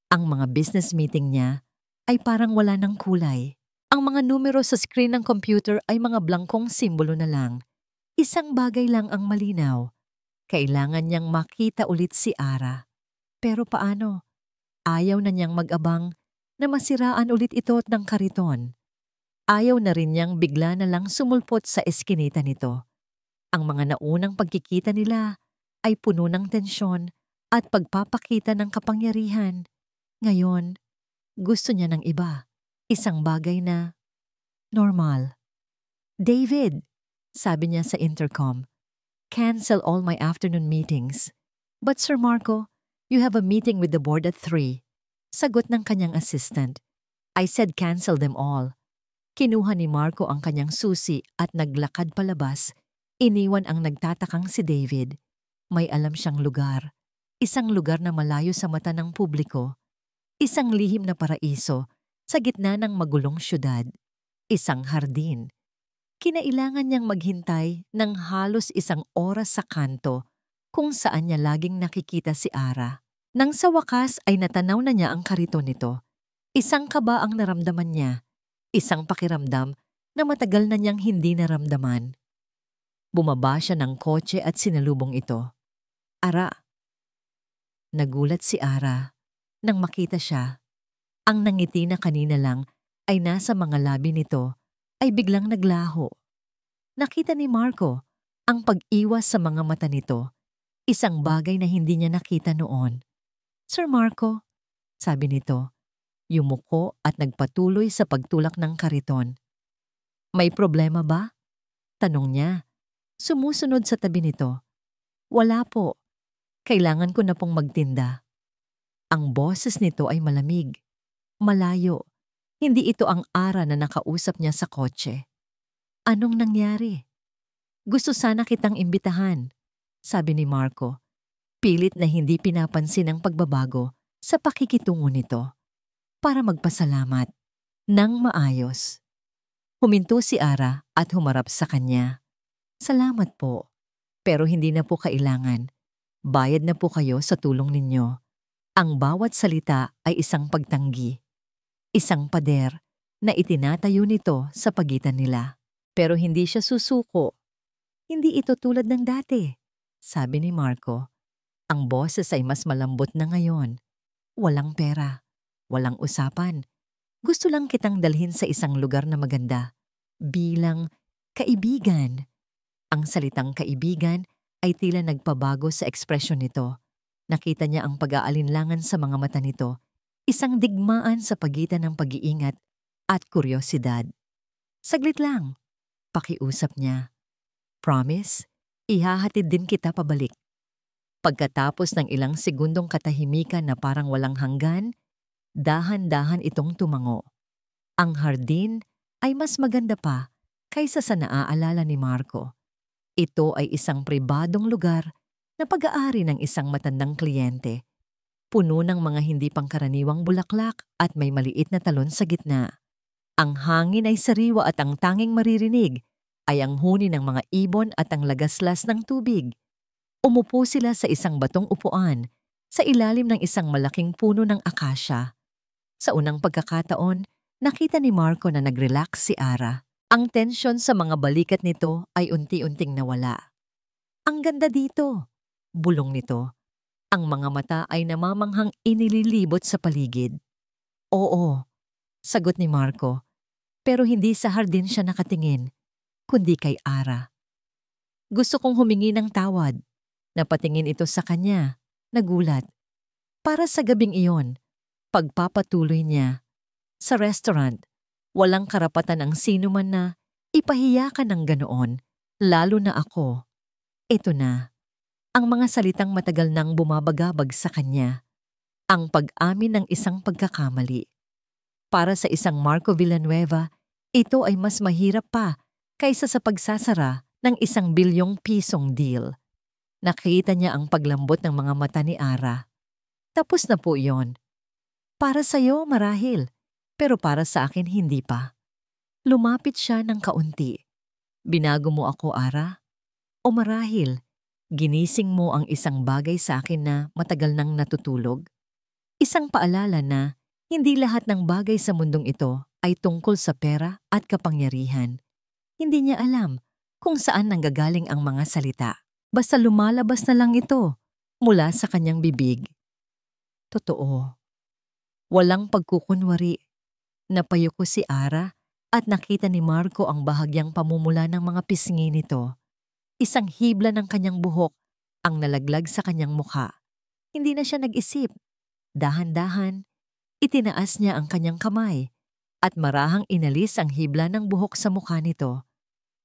Ang mga business meeting niya ay parang wala ng kulay. Ang mga numero sa screen ng computer ay mga blankong simbolo na lang. Isang bagay lang ang malinaw. Kailangan niyang makita ulit si Ara. Pero paano? Ayaw na niyang mag-abang na masiraan ulit ito ng kariton. Ayaw na rin niyang bigla na lang sumulpot sa eskinita nito. Ang mga naunang pagkikita nila ay puno ng tensyon at pagpapakita ng kapangyarihan. Ngayon, gusto niya ng iba. Isang bagay na normal. David, sabi niya sa intercom, cancel all my afternoon meetings. But Sir Marco, you have a meeting with the board at 3. Sagot ng kanyang assistant. I said cancel them all. Kinuha ni Marco ang kanyang susi at naglakad palabas. Iniwan ang nagtatakang si David. May alam siyang lugar. Isang lugar na malayo sa mata ng publiko. Isang lihim na paraiso sa gitna ng magulong syudad. Isang hardin. Kinailangan niyang maghintay ng halos 1 oras sa kanto kung saan niya laging nakikita si Ara. Nang sa wakas ay natanaw na niya ang kariton nito. Isang kaba ang naramdaman niya. Isang pakiramdam na matagal na niyang hindi naramdaman. Bumaba siya ng kotse at sinalubong ito. Ara. Nagulat si Ara nang makita siya. Ang nangiti na kanina lang ay nasa mga labi nito ay biglang naglaho. Nakita ni Marco ang pag-iwas sa mga mata nito. Isang bagay na hindi niya nakita noon. Sir Marco, sabi nito. Yumuko at nagpatuloy sa pagtulak ng kariton. May problema ba? Tanong niya. Sumusunod sa tabi nito. Wala po. Kailangan ko na pong magtinda. Ang boses nito ay malamig. Malayo. Hindi ito ang Ara na nakausap niya sa kotse. Anong nangyari? Gusto sana kitang imbitahan, sabi ni Marco. Pilit na hindi pinapansin ang pagbabago sa pakikitungo nito. Para magpasalamat ng maayos. Huminto si Ara at humarap sa kanya. Salamat po, pero hindi na po kailangan. Bayad na po kayo sa tulong ninyo. Ang bawat salita ay isang pagtanggi. Isang pader na itinatayo nito sa pagitan nila. Pero hindi siya susuko. Hindi ito tulad ng dati, sabi ni Marco. Ang boses ay mas malambot na ngayon. Walang pera. Walang usapan. Gusto lang kitang dalhin sa isang lugar na maganda. Bilang kaibigan. Ang salitang kaibigan ay tila nagpabago sa ekspresyon nito. Nakita niya ang pag-aalinlangan sa mga mata nito. Isang digmaan sa pagitan ng pag-iingat at kuryosidad. Saglit lang, pakiusap niya. Promise, ihahatid din kita pabalik. Pagkatapos ng ilang segundong katahimikan na parang walang hanggan, dahan-dahan itong tumango. Ang hardin ay mas maganda pa kaysa sa naaalala ni Marco. Ito ay isang pribadong lugar na pag-aari ng isang matandang kliyente. Puno ng mga hindi pangkaraniwang bulaklak at may maliit na talon sa gitna. Ang hangin ay sariwa at ang tanging maririnig ay ang huni ng mga ibon at ang lagaslas ng tubig. Umupo sila sa isang batong upuan sa ilalim ng isang malaking puno ng akasya. Sa unang pagkakataon, nakita ni Marco na nag-relax si Ara. Ang tensyon sa mga balikat nito ay unti-unting nawala. Ang ganda dito, bulong nito. Ang mga mata ay namamanghang inililibot sa paligid. Oo, sagot ni Marco, pero hindi sa hardin siya nakatingin, kundi kay Ara. Gusto kong humingi ng tawad. Napatingin ito sa kanya, nagulat. Para sa gabing iyon, pagpapatuloy niya. Sa restaurant, walang karapatan ang sino man na ipahiya ka ng ganoon, lalo na ako. Ito na, ang mga salitang matagal nang bumabagabag sa kanya. Ang pag-amin ng isang pagkakamali. Para sa isang Marco Villanueva, ito ay mas mahirap pa kaysa sa pagsasara ng ₱1 bilyong deal. Nakita niya ang paglambot ng mga mata ni Ara. Tapos na po yon. Para sa'yo marahil, pero para sa akin hindi pa. Lumapit siya ng kaunti. Binago mo ako, Ara? O marahil, ginising mo ang isang bagay sa akin na matagal nang natutulog? Isang paalala na hindi lahat ng bagay sa mundong ito ay tungkol sa pera at kapangyarihan. Hindi niya alam kung saan nanggagaling ang mga salita. Basta lumalabas na lang ito mula sa kanyang bibig. Totoo. Walang pagkukunwari. Napayuko si Ara at nakita ni Marco ang bahagyang pamumula ng mga pisngi nito. Isang hibla ng kanyang buhok ang nalaglag sa kanyang mukha. Hindi na siya nag-isip. Dahan-dahan, itinaas niya ang kanyang kamay at marahang inalis ang hibla ng buhok sa mukha nito.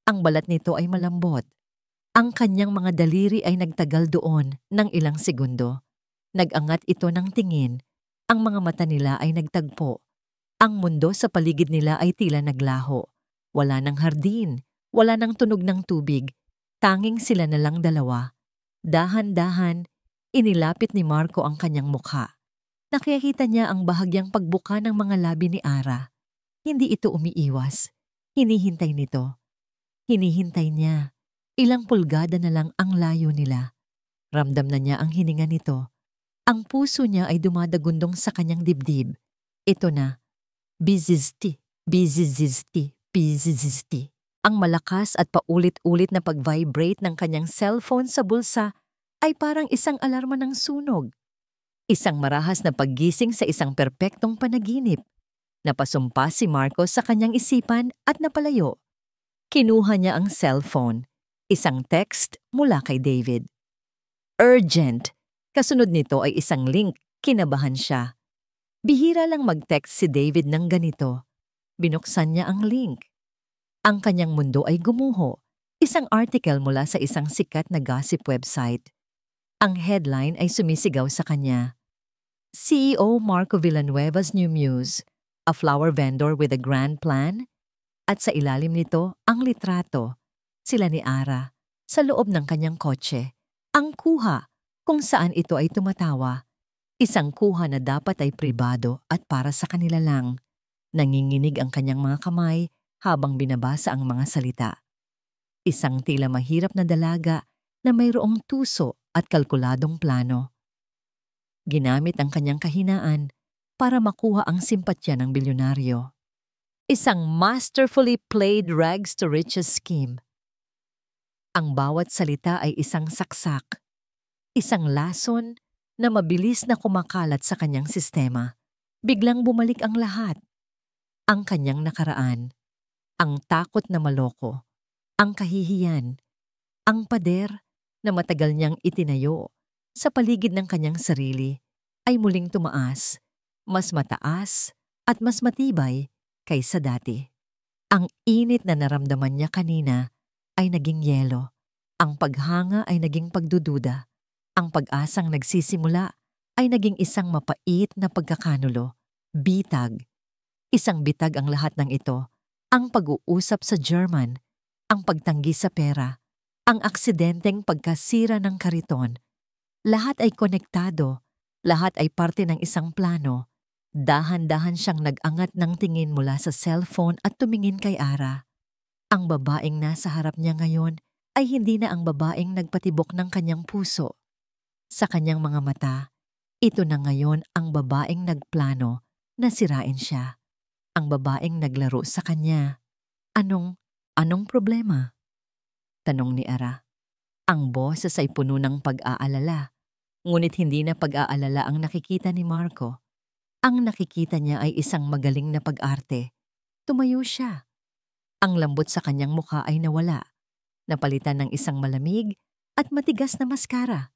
Ang balat nito ay malambot. Ang kanyang mga daliri ay nagtagal doon ng ilang segundo. Nag-angat ito ng tingin. Ang mga mata nila ay nagtagpo. Ang mundo sa paligid nila ay tila naglaho. Wala ng hardin, wala ng tunog ng tubig. Tanging sila na lang dalawa. Dahan-dahan, inilapit ni Marco ang kanyang mukha. Nakikita niya ang bahagyang pagbuka ng mga labi ni Ara. Hindi ito umiiwas. Hinihintay nito. Hinihintay niya. Ilang pulgada na lang ang layo nila. Ramdam na niya ang hininga nito. Ang puso niya ay dumadagundong sa kanyang dibdib. Ito na. Bizisti, bizizisti, bizizisti. Ang malakas at paulit-ulit na pag-vibrate ng kanyang cellphone sa bulsa ay parang isang alarma ng sunog. Isang marahas na paggising sa isang perpektong panaginip. Napasumpa si Marco sa kanyang isipan at napalayo. Kinuha niya ang cellphone. Isang text mula kay David. Urgent. Kasunod nito ay isang link. Kinabahan siya. Bihira lang mag-text si David ng ganito. Binuksan niya ang link. Ang kanyang mundo ay gumuho. Isang article mula sa isang sikat na gossip website. Ang headline ay sumisigaw sa kanya. CEO Marco Villanueva's new muse, a flower vendor with a grand plan? At sa ilalim nito, ang litrato. Sila ni Ara, sa loob ng kanyang kotse. Ang kuha, kung saan ito ay tumatawa. Isang kuha na dapat ay pribado at para sa kanila lang. Nanginginig ang kanyang mga kamay habang binabasa ang mga salita. Isang tila mahirap na dalaga na mayroong tuso at kalkuladong plano. Ginamit ang kanyang kahinaan para makuha ang simpatya ng bilyonaryo. Isang masterfully played rags to riches scheme. Ang bawat salita ay isang saksak, isang lason na mabilis na kumakalat sa kanyang sistema. Biglang bumalik ang lahat. Ang kanyang nakaraan, ang takot na maloko, ang kahihiyan, ang pader na matagal niyang itinayo sa paligid ng kanyang sarili ay muling tumaas, mas mataas at mas matibay kaysa dati. Ang init na naramdaman niya kanina ay naging yelo. Ang paghanga ay naging pagdududa. Ang pag-asang nagsisimula ay naging isang mapait na pagkakanulo. Bitag. Isang bitag ang lahat ng ito. Ang pag-uusap sa German, ang pagtanggi sa pera, ang aksidenteng pagkasira ng kariton. Lahat ay konektado. Lahat ay parte ng isang plano. Dahan-dahan siyang nag-angat ng tingin mula sa cellphone at tumingin kay Ara. Ang babaeng nasa harap niya ngayon ay hindi na ang babaeng nagpatibok ng kanyang puso. Sa kanyang mga mata, ito na ngayon ang babaeng nagplano na sirain siya. Ang babaeng naglaro sa kanya. Anong problema? Tanong ni Ara. Ang boses ay puno ng pag-aalala. Ngunit hindi na pag-aalala ang nakikita ni Marco. Ang nakikita niya ay isang magaling na pag-arte. Tumayo siya. Ang lambot sa kanyang mukha ay nawala. Napalitan ng isang malamig at matigas na maskara.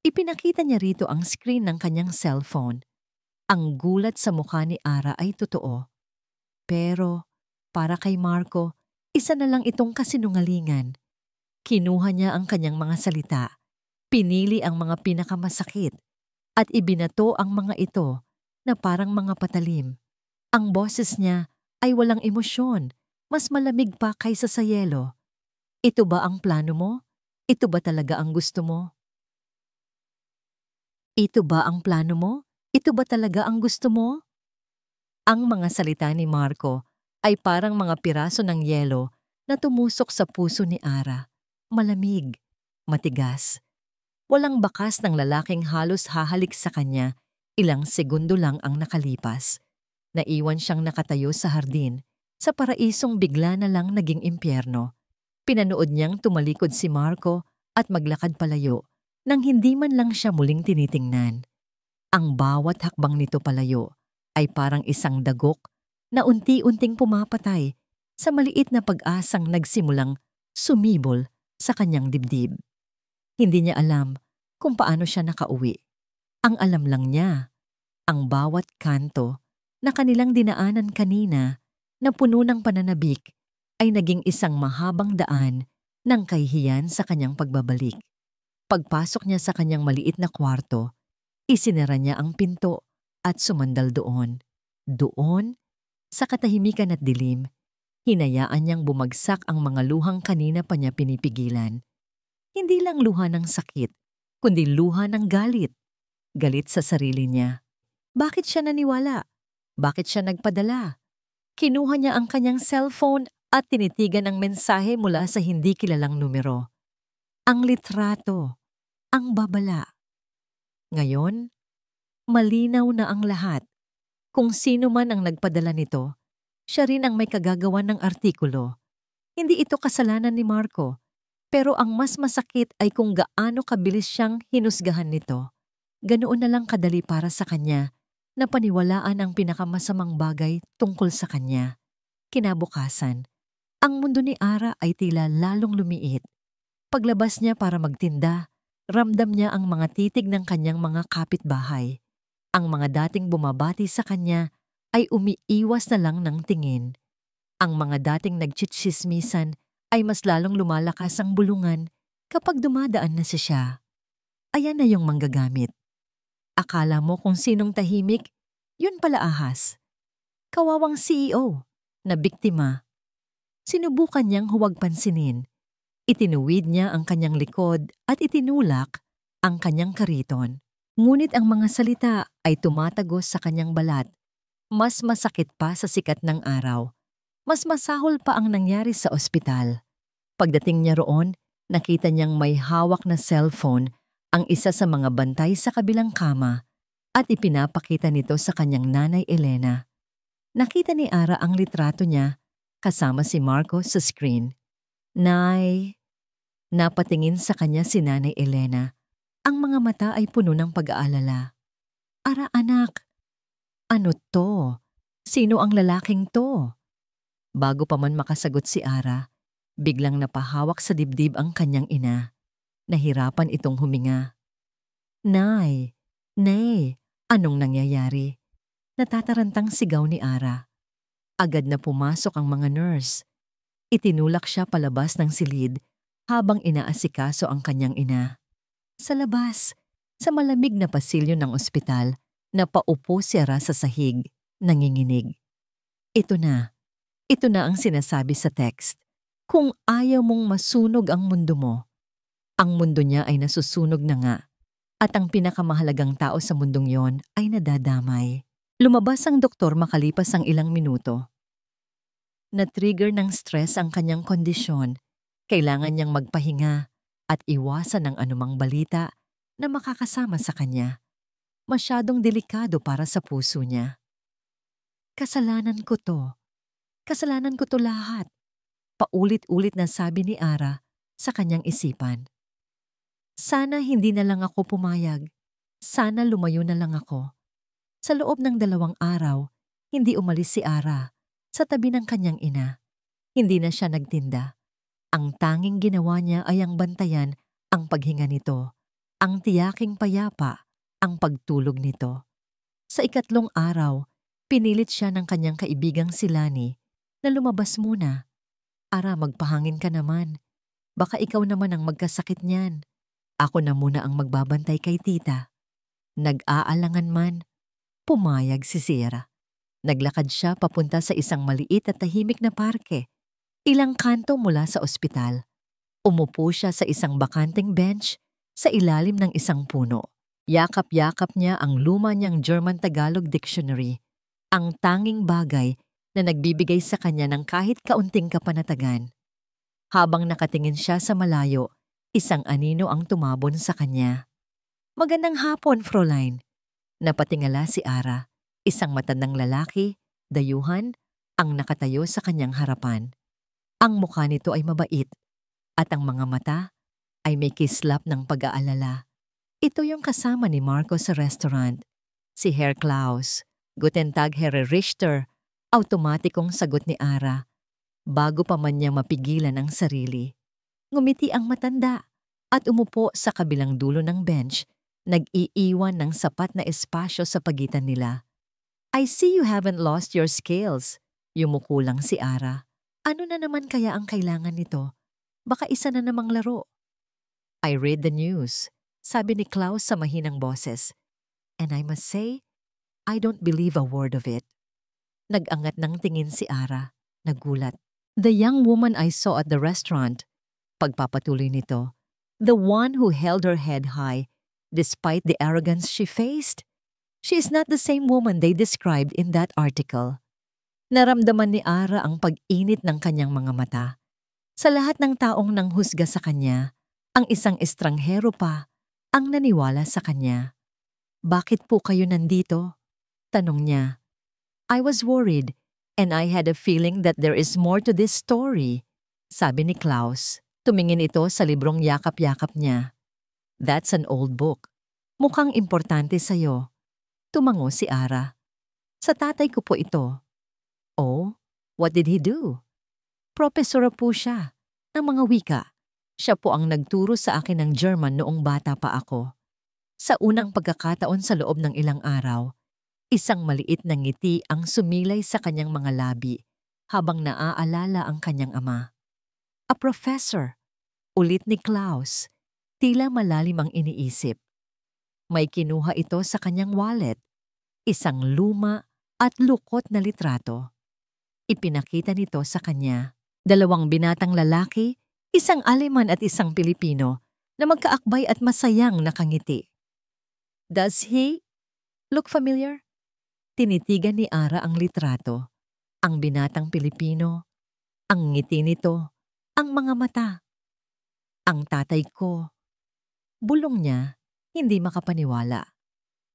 Ipinakita niya rito ang screen ng kanyang cellphone. Ang gulat sa mukha ni Ara ay totoo. Pero, para kay Marco, isa na lang itong kasinungalingan. Kinuha niya ang kanyang mga salita, pinili ang mga pinakamasakit, at ibinato ang mga ito na parang mga patalim. Ang boses niya ay walang emosyon, mas malamig pa kaysa sa yelo. Ito ba ang plano mo? Ito ba talaga ang gusto mo? Ito ba ang plano mo? Ito ba talaga ang gusto mo? Ang mga salita ni Marco ay parang mga piraso ng yelo na tumusok sa puso ni Ara. Malamig, matigas. Walang bakas ng lalaking halos hahalik sa kanya. Ilang segundo lang ang nakalipas. Naiwan siyang nakatayo sa hardin, sa paraisong bigla na lang naging impyerno. Pinanood niyang tumalikod si Marco at maglakad palayo nang hindi man lang siya muling tinitingnan. Ang bawat hakbang nito palayo ay parang isang dagok na unti-unting pumapatay sa maliit na pag-asang nagsimulang sumibol sa kanyang dibdib. Hindi niya alam kung paano siya nakauwi. Ang alam lang niya, ang bawat kanto na kanilang dinaanan kanina na puno ng pananabik ay naging isang mahabang daan ng kahihiyan sa kanyang pagbabalik. Pagpasok niya sa kanyang maliit na kwarto, isinara niya ang pinto at sumandal doon. Doon, sa katahimikan at dilim, hinayaan niyang bumagsak ang mga luhang kanina pa niya pinipigilan. Hindi lang luha ng sakit, kundi luha ng galit. Galit sa sarili niya. Bakit siya naniwala? Bakit siya nagpadala? Kinuha niya ang kanyang cellphone at tinitigan ang mensahe mula sa hindi kilalang numero. Ang litrato, ang babala. Ngayon, malinaw na ang lahat. Kung sino man ang nagpadala nito, siya rin ang may kagagawan ng artikulo. Hindi ito kasalanan ni Marco, pero ang mas masakit ay kung gaano kabilis siyang hinusgahan nito. Ganoon na lang kadali para sa kanya na paniwalaan ang pinakamasamang bagay tungkol sa kanya. Kinabukasan, ang mundo ni Ara ay tila lalong lumiit. Paglabas niya para magtinda, ramdam niya ang mga titig ng kanyang mga kapitbahay. Ang mga dating bumabati sa kanya ay umiiwas na lang ng tingin. Ang mga dating nagtsitsismisan ay mas lalong lumalakas ang bulungan kapag dumadaan na siya. Ayan na yung manggagamit. Akala mo kung sinong tahimik, yun pala ahas. Kawawang CEO na biktima. Sinubukan niyang huwag pansinin. Itinuwid niya ang kanyang likod at itinulak ang kanyang kariton. Ngunit ang mga salita ay tumatagos sa kanyang balat. Mas masakit pa sa sikat ng araw. Mas masahol pa ang nangyari sa ospital. Pagdating niya roon, nakita niyang may hawak na cellphone ang isa sa mga bantay sa kabilang kama at ipinapakita nito sa kanyang nanay Elena. Nakita ni Ara ang litrato niya kasama si Marco sa screen. Nay, napatingin sa kanya si Nanay Elena. Ang mga mata ay puno ng pag-aalala. Ara anak, ano to? Sino ang lalaking to? Bago pa man makasagot si Ara, biglang napahawak sa dibdib ang kanyang ina. Nahirapan itong huminga. Nay, Nay, anong nangyayari? Natatarantang sigaw ni Ara. Agad na pumasok ang mga nurse. Itinulak siya palabas ng silid habang inaasikaso ang kanyang ina. Sa labas, sa malamig na pasilyo ng ospital, napaupo si Ara sa sahig, nanginginig. Ito na ang sinasabi sa text. Kung ayaw mong masunog ang mundo mo, ang mundo niya ay nasusunog na nga. At ang pinakamahalagang tao sa mundong yon ay nadadamay. Lumabas ang doktor makalipas ang ilang minuto. Na-trigger ng stress ang kanyang kondisyon. Kailangan niyang magpahinga at iwasan ang anumang balita na makakasama sa kanya. Masyadong delikado para sa puso niya. Kasalanan ko to. Kasalanan ko to lahat. Paulit-ulit na sabi ni Ara sa kanyang isipan. Sana hindi na lang ako pumayag. Sana lumayo na lang ako. Sa loob ng 2 araw, hindi umalis si Ara sa tabi ng kanyang ina. Hindi na siya nagtinda. Ang tanging ginawa niya ay ang bantayan ang paghinga nito, ang tiyaking payapa ang pagtulog nito. Sa 3 araw, pinilit siya ng kanyang kaibigang si Lani na lumabas muna. Ara, magpahangin ka naman. Baka ikaw naman ang magkasakit niyan. Ako na muna ang magbabantay kay tita. Nag-aalangan man, pumayag si Sierra. Naglakad siya papunta sa isang maliit at tahimik na parke. Ilang kanto mula sa ospital. Umupo siya sa isang bakanteng bench sa ilalim ng isang puno. Yakap-yakap niya ang luma niyang German-Tagalog dictionary, ang tanging bagay na nagbibigay sa kanya ng kahit kaunting kapanatagan. Habang nakatingin siya sa malayo, isang anino ang tumabon sa kanya. Magandang hapon, Fräulein. Napatingala si Ara, isang matandang lalaki, dayuhan, ang nakatayo sa kanyang harapan. Ang mukha nito ay mabait, at ang mga mata ay may kislap ng pag-aalala. Ito yung kasama ni Marco sa restaurant, si Herr Klaus. Guten Tag, Herr Richter, automatikong sagot ni Ara, bago pa man niya mapigilan ang sarili. Ngumiti ang matanda at umupo sa kabilang dulo ng bench, nag-iiwan ng sapat na espasyo sa pagitan nila. I see you haven't lost your scales. Yumuko lang si Ara. Ano na naman kaya ang kailangan nito? Baka isa na namang laro. I read the news, sabi ni Klaus sa mahinang boses. And I must say, I don't believe a word of it. Nag-angat ng tingin si Ara, nagulat. The young woman I saw at the restaurant, pagpapatuloy nito, the one who held her head high despite the arrogance she faced, she is not the same woman they described in that article. Naramdaman ni Ara ang pag-init ng kanyang mga mata. Sa lahat ng taong nanghusga sa kanya, ang isang estranghero pa ang naniwala sa kanya. Bakit po kayo nandito? Tanong niya. I was worried and I had a feeling that there is more to this story, sabi ni Klaus. Tumingin ito sa librong yakap-yakap niya. That's an old book. Mukhang importante sa'yo. Tumango si Ara. Sa tatay ko po ito. Oh, what did he do? Propesora po siya ng mga wika. Siya po ang nagturo sa akin ng German noong bata pa ako. Sa unang pagkakataon sa loob ng ilang araw, isang maliit na ngiti ang sumilay sa kanyang mga labi habang naaalala ang kanyang ama. A professor, ulit ni Klaus, tila malalim ang iniisip. May kinuha ito sa kanyang wallet, isang luma at lukot na litrato. Ipinakita nito sa kanya, 2 binatang lalaki, isang Aleman at isang Pilipino na magkaakbay at masayang nakangiti. Does he look familiar? Tinitigan ni Ara ang litrato, ang binatang Pilipino, ang ngiti nito, ang mga mata. Ang tatay ko. Bulong niya, hindi makapaniwala.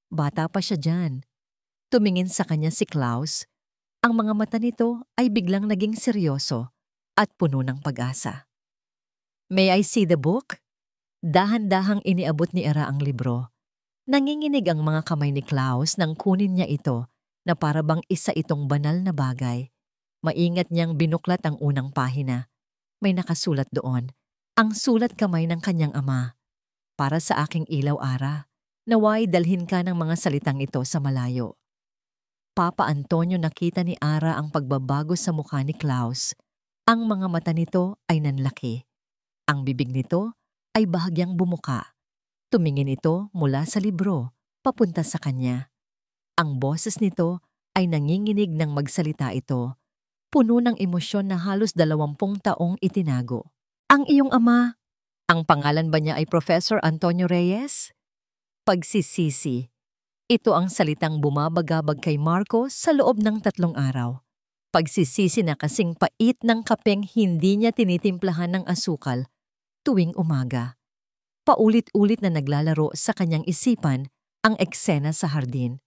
Bata pa siya dyan. Tumingin sa kanya si Klaus. Ang mga mata nito ay biglang naging seryoso at puno ng pag-asa. May I see the book? Dahan-dahang iniabot ni Ara ang libro. Nanginginig ang mga kamay ni Klaus nang kunin niya ito na para bang isa itong banal na bagay. Maingat niyang binuklat ang unang pahina. May nakasulat doon, ang sulat kamay ng kanyang ama. Para sa aking ilaw, Ara, naway dalhin ka ng mga salitang ito sa malayo. Papa Antonio, nakita ni Ara ang pagbabago sa mukha ni Klaus. Ang mga mata nito ay nanlaki. Ang bibig nito ay bahagyang bumuka. Tumingin ito mula sa libro, papunta sa kanya. Ang boses nito ay nanginginig ng magsalita ito, puno ng emosyon na halos 20 taong itinago. Ang iyong ama, ang pangalan ba niya ay Professor Antonio Reyes? Pagsisisi. Ito ang salitang bumabagabag kay Marco sa loob ng 3 araw. Pagsisisi na kasing pait ng kapeng hindi niya tinitimplahan ng asukal tuwing umaga. Paulit-ulit na naglalaro sa kanyang isipan ang eksena sa hardin.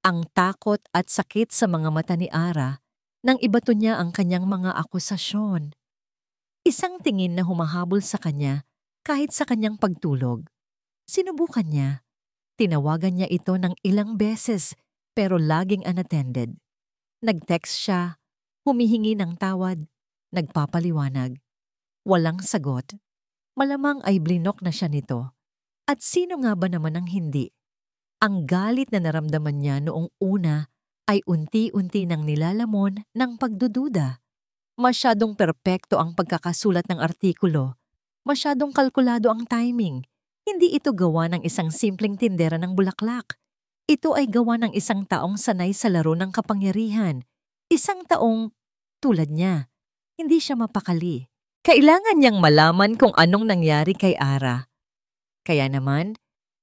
Ang takot at sakit sa mga mata ni Ara nang ibato niya ang kanyang mga akusasyon. Isang tingin na humahabol sa kanya kahit sa kanyang pagtulog. Sinubukan niya. Tinawagan niya ito ng ilang beses pero laging unattended. Nag-text siya, humihingi ng tawad, nagpapaliwanag. Walang sagot. Malamang ay blinok na siya nito. At sino nga ba naman ang hindi? Ang galit na naramdaman niya noong una ay unti-unti nang nilalamon ng pagdududa. Masyadong perpekto ang pagkakasulat ng artikulo. Masyadong kalkulado ang timing. Hindi ito gawa ng isang simpleng tindera ng bulaklak. Ito ay gawa ng isang taong sanay sa laro ng kapangyarihan. Isang taong, tulad niya, hindi siya mapakali. Kailangan niyang malaman kung anong nangyari kay Ara. Kaya naman,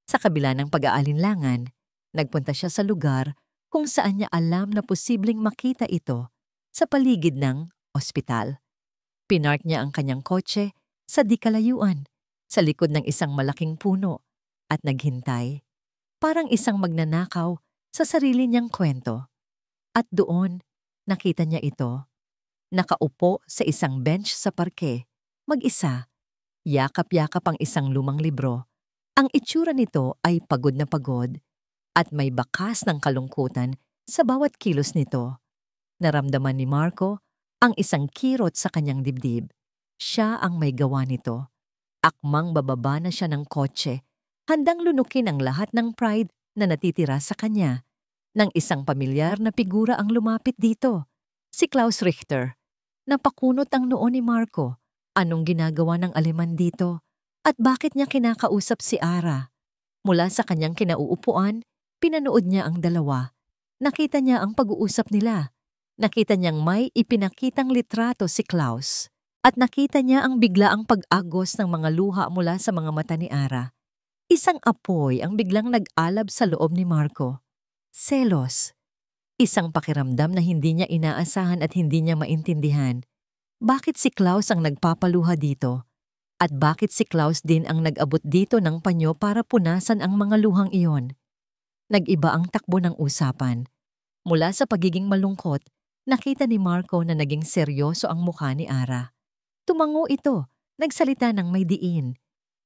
sa kabila ng pag-aalinlangan, nagpunta siya sa lugar kung saan niya alam na posibleng makita ito, sa paligid ng ospital. Pinark niya ang kanyang kotse sa di kalayuan, sa likod ng isang malaking puno, at naghintay. Parang isang magnanakaw sa sarili niyang kwento. At doon, nakita niya ito. Nakaupo sa isang bench sa parke, mag-isa, yakap-yakap ang isang lumang libro. Ang itsura nito ay pagod na pagod at may bakas ng kalungkutan sa bawat kilos nito. Naramdaman ni Marco ang isang kirot sa kanyang dibdib. Siya ang may gawa nito. Akmang bababa na siya ng kotse, handang lunukin ang lahat ng pride na natitira sa kanya. Nang isang pamilyar na figura ang lumapit dito, si Klaus Richter. Napakunot ang noo ni Marco. Anong ginagawa ng Aleman dito? At bakit niya kinakausap si Ara? Mula sa kanyang kinauupuan, pinanood niya ang dalawa. Nakita niya ang pag-uusap nila. Nakita niyang may ipinakitang litrato si Klaus. At nakita niya ang biglaang pag-agos ng mga luha mula sa mga mata ni Ara. Isang apoy ang biglang nag-alab sa loob ni Marco. Selos. Isang pakiramdam na hindi niya inaasahan at hindi niya maintindihan. Bakit si Klaus ang nagpapaluha dito? At bakit si Klaus din ang nag-abot dito ng panyo para punasan ang mga luhang iyon? Nag-iba ang takbo ng usapan. Mula sa pagiging malungkot, nakita ni Marco na naging seryoso ang mukha ni Ara. Tumango ito, nagsalita ng may diin.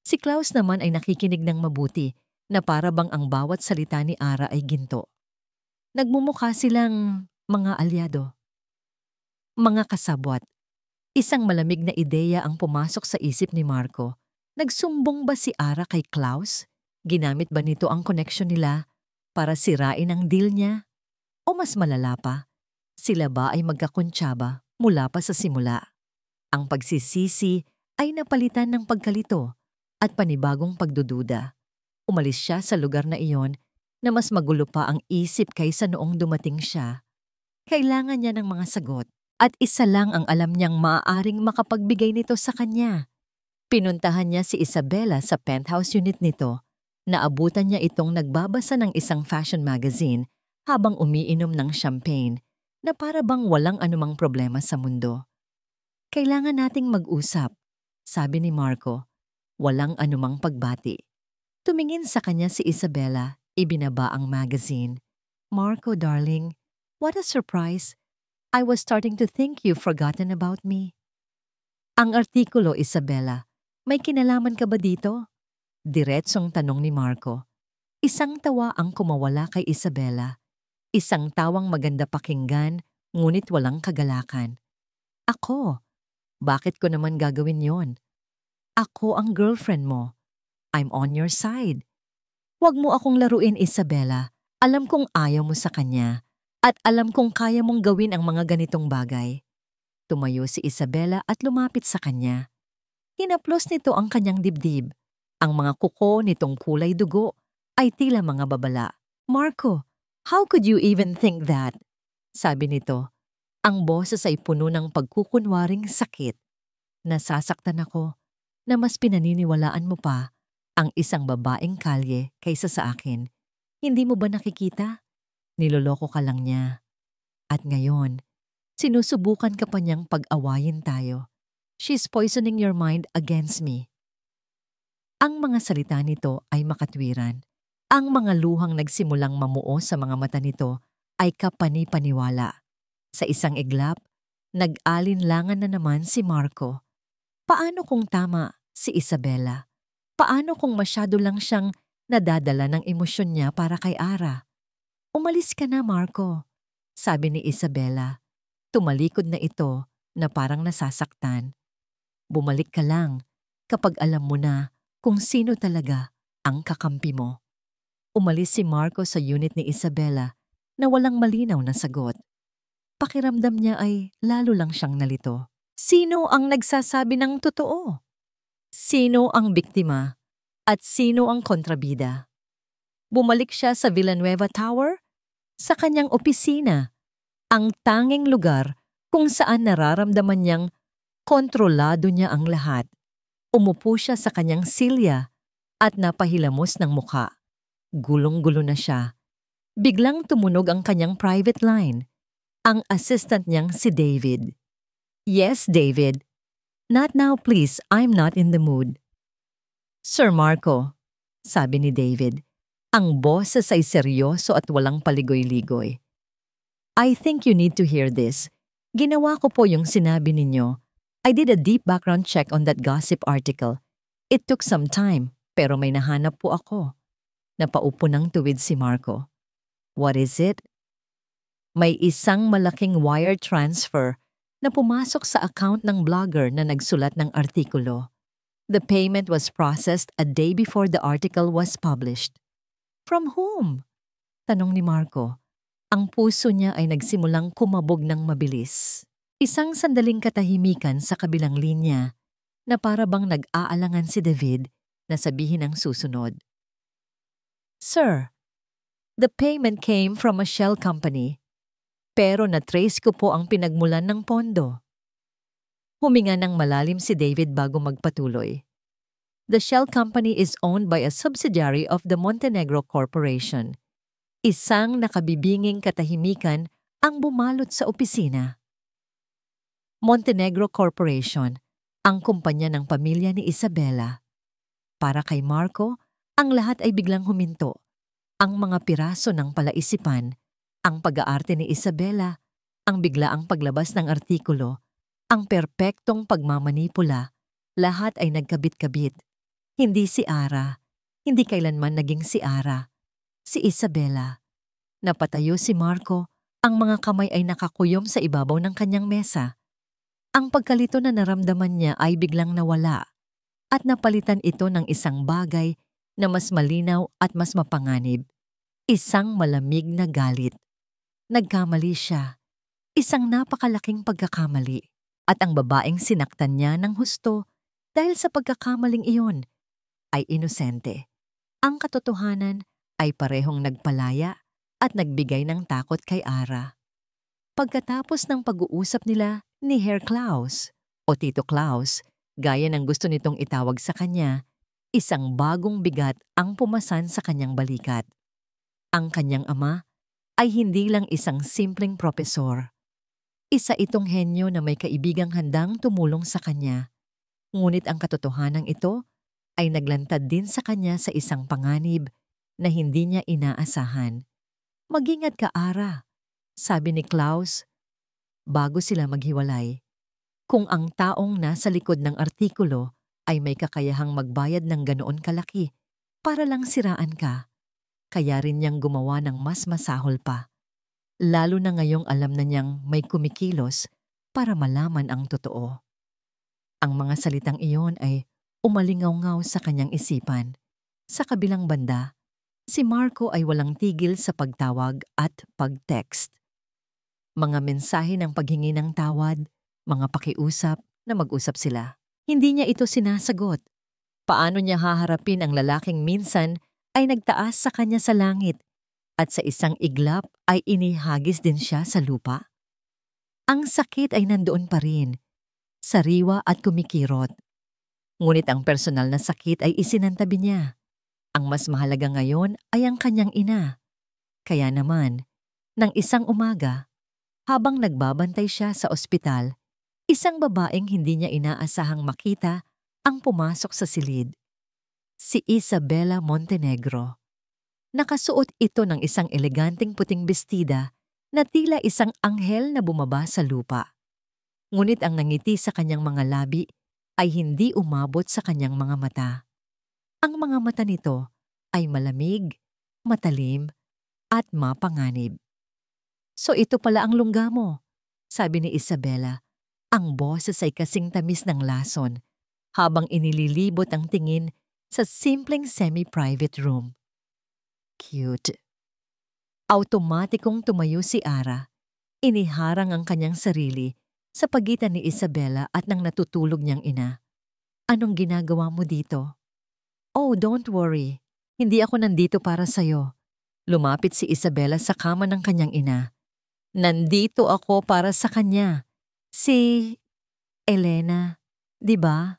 Si Klaus naman ay nakikinig ng mabuti, na para bang ang bawat salita ni Ara ay ginto. Nagmumukha silang mga alyado. Mga kasabwat. Isang malamig na ideya ang pumasok sa isip ni Marco. Nagsumbong ba si Ara kay Klaus? Ginamit ba nito ang koneksyon nila para sirain ang deal niya? O mas malala pa, sila ba ay magkakuntsaba mula pa sa simula? Ang pagsisisi ay napalitan ng pagkalito at panibagong pagdududa. Umalis siya sa lugar na iyon na mas magulo pa ang isip kaysa noong dumating siya. Kailangan niya ng mga sagot at isa lang ang alam niyang maaaring makapagbigay nito sa kanya. Pinuntahan niya si Isabela sa penthouse unit nito. Naabutan niya itong nagbabasa ng isang fashion magazine habang umiinom ng champagne na para bang walang anumang problema sa mundo. Kailangan nating mag-usap, sabi ni Marco. Walang anumang pagbati. Tumingin sa kanya si Isabela, ibinaba ang magazine. Marco, darling, what a surprise. I was starting to think you've forgotten about me. Ang artikulo, Isabela, may kinalaman ka ba dito? Diretsong tanong ni Marco. Isang tawa ang kumawala kay Isabela. Isang tawang maganda pakinggan, ngunit walang kagalakan. Ako? Bakit ko naman gagawin yon? Ako ang girlfriend mo. I'm on your side. Huwag mo akong laruin, Isabela. Alam kong ayaw mo sa kanya. At alam kong kaya mong gawin ang mga ganitong bagay. Tumayo si Isabela at lumapit sa kanya. Hinaplos nito ang kanyang dibdib. Ang mga kuko nitong kulay dugo ay tila mga babala. Marco, how could you even think that? Sabi nito. Ang boses ay puno ng pagkukunwaring sakit. Nasasaktan ako na mas pinaniniwalaan mo pa ang isang babaeng kalye kaysa sa akin. Hindi mo ba nakikita? Niloloko ka lang niya. At ngayon, sinusubukan ka pa niyang pag-awayin tayo. She's poisoning your mind against me. Ang mga salita nito ay makatwiran. Ang mga luhang nagsimulang mamuo sa mga mata nito ay kapani-paniwala. Sa isang iglap, nag-alinlangan na naman si Marco. Paano kung tama si Isabela? Paano kung masyado lang siyang nadadala ng emosyon niya para kay Ara? Umalis ka na, Marco, sabi ni Isabela. Tumalikod na ito na parang nasasaktan. Bumalik ka lang kapag alam mo na kung sino talaga ang kakampi mo. Umalis si Marco sa unit ni Isabela na walang malinaw na sagot. Pakiramdam niya ay lalo lang siyang nalito. Sino ang nagsasabi ng totoo? Sino ang biktima at sino ang kontrabida? Bumalik siya sa Villanueva Tower, sa kanyang opisina, ang tanging lugar kung saan nararamdaman niyang kontrolado niya ang lahat. Umupo siya sa kanyang silya at napahilamos ng muka. Gulong-gulo na siya. Biglang tumunog ang kanyang private line. Ang assistant niyang si David. Yes, David. Not now, please. I'm not in the mood. Sir Marco, sabi ni David. Ang boses ay seryoso at walang paligoy-ligoy. I think you need to hear this. Ginawa ko po yung sinabi ninyo. I did a deep background check on that gossip article. It took some time, pero may nahanap po ako. Napaupo ng tuwid si Marco. What is it? May isang malaking wire transfer na pumasok sa account ng blogger na nagsulat ng artikulo. The payment was processed a day before the article was published. From whom? Tanong ni Marco. Ang puso niya ay nagsimulang kumabog ng mabilis. Isang sandaling katahimikan sa kabilang linya na para bang nag-aalangan si David na sabihin ang susunod. Sir, the payment came from a shell company. Pero na-trace ko po ang pinagmulan ng pondo. Huminga ng malalim si David bago magpatuloy. The Shell Company is owned by a subsidiary of the Montenegro Corporation. Isang nakabibinging katahimikan ang bumalot sa opisina. Montenegro Corporation, ang kumpanya ng pamilya ni Isabela. Para kay Marco, ang lahat ay biglang huminto. Ang mga piraso ng palaisipan, ang pag-aarte ni Isabela, ang biglaang paglabas ng artikulo, ang perpektong pagmamanipula, lahat ay nagkabit-kabit. Hindi si Ara, hindi kailanman naging si Ara, si Isabela. Napatayo si Marco, ang mga kamay ay nakakuyom sa ibabaw ng kanyang mesa. Ang pagkalito na naramdaman niya ay biglang nawala at napalitan ito ng isang bagay na mas malinaw at mas mapanganib. Isang malamig na galit. Nagkamali siya. Isang napakalaking pagkakamali. At ang babaeng sinaktan niya ng husto dahil sa pagkakamaling iyon ay inosente. Ang katotohanan ay parehong nagpalaya at nagbigay ng takot kay Ara. Pagkatapos ng pag-uusap nila ni Herr Klaus o Tito Klaus, gaya ng gusto nitong itawag sa kanya, isang bagong bigat ang pumasan sa kanyang balikat. Ang kanyang ama ay hindi lang isang simpleng propesor. Isa itong henyo na may kaibigang handang tumulong sa kanya. Ngunit ang katotohanan ito ay naglantad din sa kanya sa isang panganib na hindi niya inaasahan. Mag-ingat ka, Ara, sabi ni Klaus bago sila maghiwalay. Kung ang taong nasa likod ng artikulo ay may kakayahang magbayad ng ganoon kalaki para lang siraan ka, kaya rin niyang gumawa ng mas masahol pa. Lalo na ngayong alam na niyang may kumikilos para malaman ang totoo. Ang mga salitang iyon ay umalingaw-ngaw sa kanyang isipan. Sa kabilang banda, si Marco ay walang tigil sa pagtawag at pag-text. Mga mensahe ng paghingi ng tawad, mga pakiusap na mag-usap sila. Hindi niya ito sinasagot. Paano niya haharapin ang lalaking minsan ay nagtaas sa kanya sa langit at sa isang iglap ay inihagis din siya sa lupa? Ang sakit ay nandoon pa rin, sariwa at kumikirot. Ngunit ang personal na sakit ay isinantabi niya. Ang mas mahalaga ngayon ay ang kanyang ina. Kaya naman, nang isang umaga, habang nagbabantay siya sa ospital, isang babaeng hindi niya inaasahang makita ang pumasok sa silid. Si Isabela Montenegro. Nakasuot ito ng isang eleganteng puting bestida na tila isang anghel na bumaba sa lupa. Ngunit ang nangiti sa kanyang mga labi ay hindi umabot sa kanyang mga mata. Ang mga mata nito ay malamig, matalim, at mapanganib. So ito pala ang lungga mo, sabi ni Isabela. Ang boses ay kasing tamis ng lason habang inililibot ang tingin sa simpleng semi-private room. Cute. Automatikong tumayo si Ara. Iniharang ang kanyang sarili sa pagitan ni Isabela at ng natutulog niyang ina. Anong ginagawa mo dito? Oh, don't worry. Hindi ako nandito para sa'yo. Lumapit si Isabela sa kama ng kanyang ina. Nandito ako para sa kanya. Si Elena, di ba?